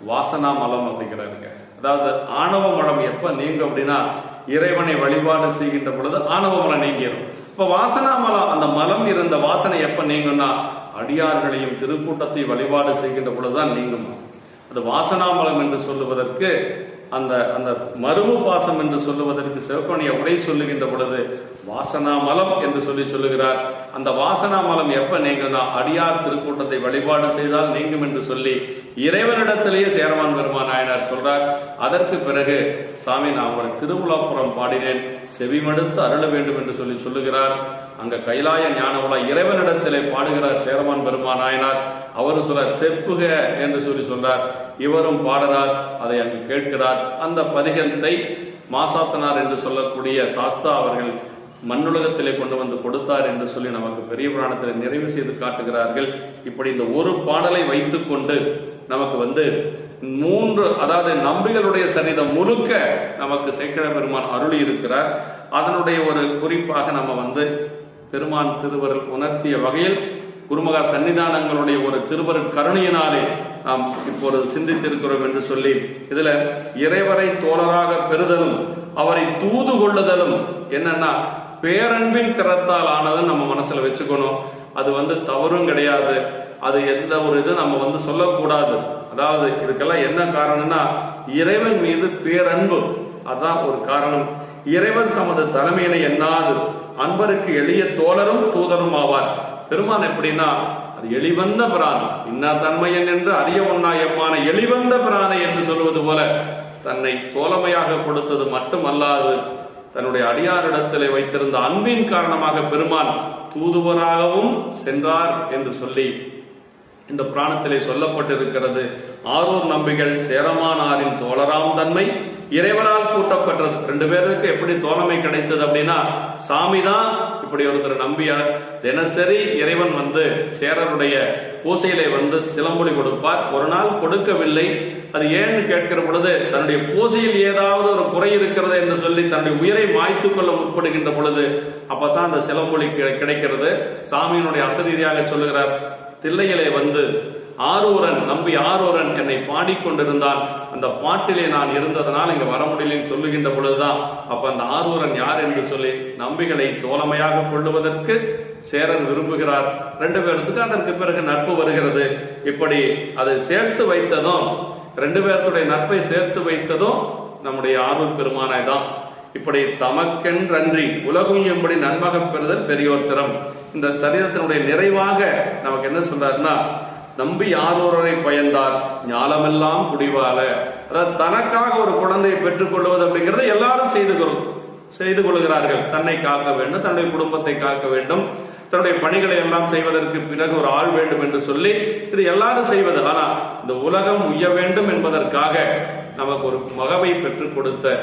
வாசனா மலம் அப்படிங்கிறாருங்க. அதாவது ஆணவ மலம் எப்ப நீங்கும் அப்படின்னா, இறைவனை வழிபாடு செய்கின்ற பொழுது ஆணவ மலம் நீங்கிடும். இப்ப வாசனா மலம், அந்த மலம் இருந்த வாசனை எப்ப நீங்கும்னா, அடியார்களையும் திருக்கூட்டத்தை வழிபாடு செய்கின்ற பொழுதுதான் நீங்கும். அது வாசனா மலம் என்று சொல்லுவதற்கு, அந்த அந்த மருவு பாசம் என்று சொல்லுவதற்கு சிவப்பனிய உரை சொல்லுகின்ற பொழுது வாசனா மலம் என்று சொல்லுகிறார். அந்த வாசனா மலம் எப்ப நீங்கும்னா, அடியார் திருக்கூட்டத்தை வழிபாடு செய்தால் நீங்கும் என்று சொல்லி இறைவனிடத்திலேயே சேரமான் பெருமான் நாயனார் சொல்றார். அதற்கு பிறகு சாமி, நான் உங்களை திருவிழாப்புறம் பாடினேன், செவிமடுத்து அருள வேண்டும் என்று சொல்லுகிறார். அங்க கைலாய ஞான உலா இறைவனிடத்திலே பாடுகிறார் சேரமான் பெருமான் நாயனார். அவரும் சொல்றார் செப்புக என்று சொல்றார். இவரும் பாடுறார், அதை அங்கு கேட்கிறார். அந்த பதிகத்தை மாசாத்தனார் என்று சொல்லக்கூடிய சாஸ்தா அவர்கள் மண்ணுலகத்திலே கொண்டு வந்து கொடுத்தார் என்று சொல்லி நமக்கு பெரிய புராணத்தில் நிறைவு செய்து காட்டுகிறார்கள். இப்படி இந்த ஒரு பாடலை வைத்துக் கொண்டு நமக்கு 3, அதாவது நம்பிகளுடைய சரிதம் முழுக்க நமக்கு சேக்கிழ பெருமான் அருளி இருக்கிறார். அதனுடைய ஒரு குறிப்பாக நம்ம பெருமான் திருவருள் உணர்த்திய வகையில் குருமகா சன்னிதானங்களுடைய ஒரு திருவருள் கருணையினாலே நாம் இப்பொழுது சிந்தித்திருக்கிறோம் என்று சொல்லி, இதுல இறைவரை தோழராக பெறுதலும் அவரை தூது கொள்ளுதலும் என்னன்னா பேரன்பின் திறத்தால் ஆனதுன்னு நம்ம மனசுல வச்சுக்கணும். அது தவறும் கிடையாது. அது எந்த ஒரு இது நம்ம சொல்லக்கூடாது. அதாவது இதுக்கெல்லாம் என்ன காரணம்னா இறைவன் மீது பேரன்பு, அதான் ஒரு காரணம். இறைவன் தமது தலைமையினை எண்ணாது அன்பருக்கு எளிய தோழரும் தூதரும் ஆவார். பெருமான் எப்படின்னா அது எளிவந்த பிரான், இன்னா தன்மையன் என்று அறிய ஒன்னா எம்மான எளிவந்த பிரானை என்று சொல்வது போல தன்னை தோழமையாக கொடுத்தது மட்டுமல்லாது தன்னுடைய அடியாரிடத்திலே வைத்திருந்த அன்பின் காரணமாக பெருமான் தூதுவராகவும் சென்றார் என்று சொல்லி இந்த புராணத்திலே சொல்லப்பட்டிருக்கிறது. ஆரூர் நம்பிகள் சேரமானாரின் தோழராம் தன்மை இறைவனால் கூட்டப்பட்டது. 2 பேருக்கு எப்படி தோழமை கிடைத்தது அப்படின்னா, சாமிதான் இப்படி ஒருத்தர் நம்பியார். தினசரி இறைவன் சேரருடைய பூசையிலே சிலம்பொலி கொடுப்பார். ஒரு நாள் கொடுக்கவில்லை. அது ஏன்னு கேட்கிற பொழுது தன்னுடைய பூசையில் ஏதாவது ஒரு குறை இருக்கிறது என்று சொல்லி தன்னுடைய உயிரை மாய்த்து கொள்ள முற்படுகின்ற பொழுது அப்பதான் அந்த சிலம்பொலி கிடைக்கிறது. சாமியினுடைய அசரீதியாக சொல்லுகிறார், தில்லையிலே ஆரூரன் நம்பி ஆரூரன் என்னை பாடிக்கொண்டிருந்தான், அந்த பாட்டிலே நான் இருந்ததனால் இங்க வர முடியலன்னு சொல்லுகின்ற பொழுதுதான் அப்ப அந்த ஆரூரன் யார் என்று சொல்லி நம்பிகளை தோழமையாக கொள்ளுவதற்கு சேரன் விரும்புகிறார். 2 பேருக்கு அதற்கு பிறகு நட்பு வருகிறது. இப்படி அதை சேர்த்து வைத்ததும் 2 பேருடைய நட்பை சேர்த்து வைத்ததும் நம்முடைய ஆரூர் பெருமானை தான். இப்படி தமக்கென்றன்றி உலகும்படி நன்மக பெறுதல் பெரியோர் திறம். இந்த சரிதத்தினுடைய நிறைவாக நமக்கு என்ன சொல்றாருன்னா, நம்பி ஆரூரரை பயந்தார் ஞாலமெல்லாம் குடிவால. அதாவது தனக்காக ஒரு குழந்தையை பெற்றுக் கொள்வது அப்படிங்கிறத எல்லாரும் செய்து கொள்கிறார்கள். தன்னை காக்க வேண்டும், தன்னுடைய குடும்பத்தை காக்க வேண்டும், தன்னுடைய பணிகளை எல்லாம் செய்வதற்கு பிறகு ஒரு ஆள் வேண்டும் என்று சொல்லி இது எல்லாரும் செய்வது. ஆனா இந்த உலகம் உய்ய வேண்டும் என்பதற்காக நமக்கு ஒரு மகவை பெற்றுக் கொடுத்த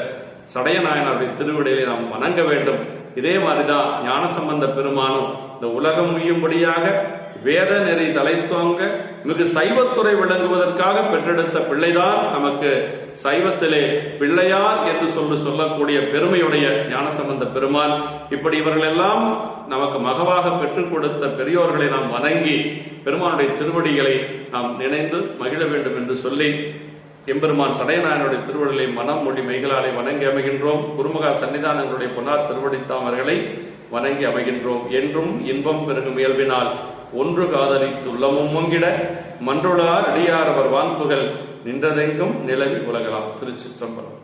சடைய நாயனாருடைய திருவிடையை நாம் வணங்க வேண்டும். இதே மாதிரிதான் ஞானசம்பந்த பெருமானும் இந்த உலகம் உய்யும்படியாக வேத நெறி தலைத்தோங்க மிகு சைவத்துறை விளங்குவதற்காக பெற்றெடுத்த பிள்ளைதான் நமக்கு சைவத்திலே பிள்ளையார் என்று சொல்லக்கூடிய பெருமையுடைய ஞானசம்பந்த பெருமான். இப்படி இவர்கள் எல்லாம் நமக்கு மகவாக பெற்றுக் கொடுத்த பெரியோர்களை நாம் வணங்கி பெருமானுடைய திருவடிகளை நாம் நினைந்து மகிழ வேண்டும் என்று சொல்லி எம்பெருமான் சடையநாயனுடைய திருவடிகளை மனம் மொழி மெய்களாலே வணங்கி அமைகின்றோம். குருமகா சன்னிதானங்களுடைய பொன்னார் திருவடித்தாமர்களை வணங்கி அமைகின்றோம். என்றும் இன்பம் பெருகும் இயல்பினால் ஒன்று காதலித்து உள்ளமும் மங்கிட மன்றுளார் அடியார் அவர் வான்புகள் நின்றதெங்கும் நிலவி உலகலாம். திருச்சிற்றம்பலம்.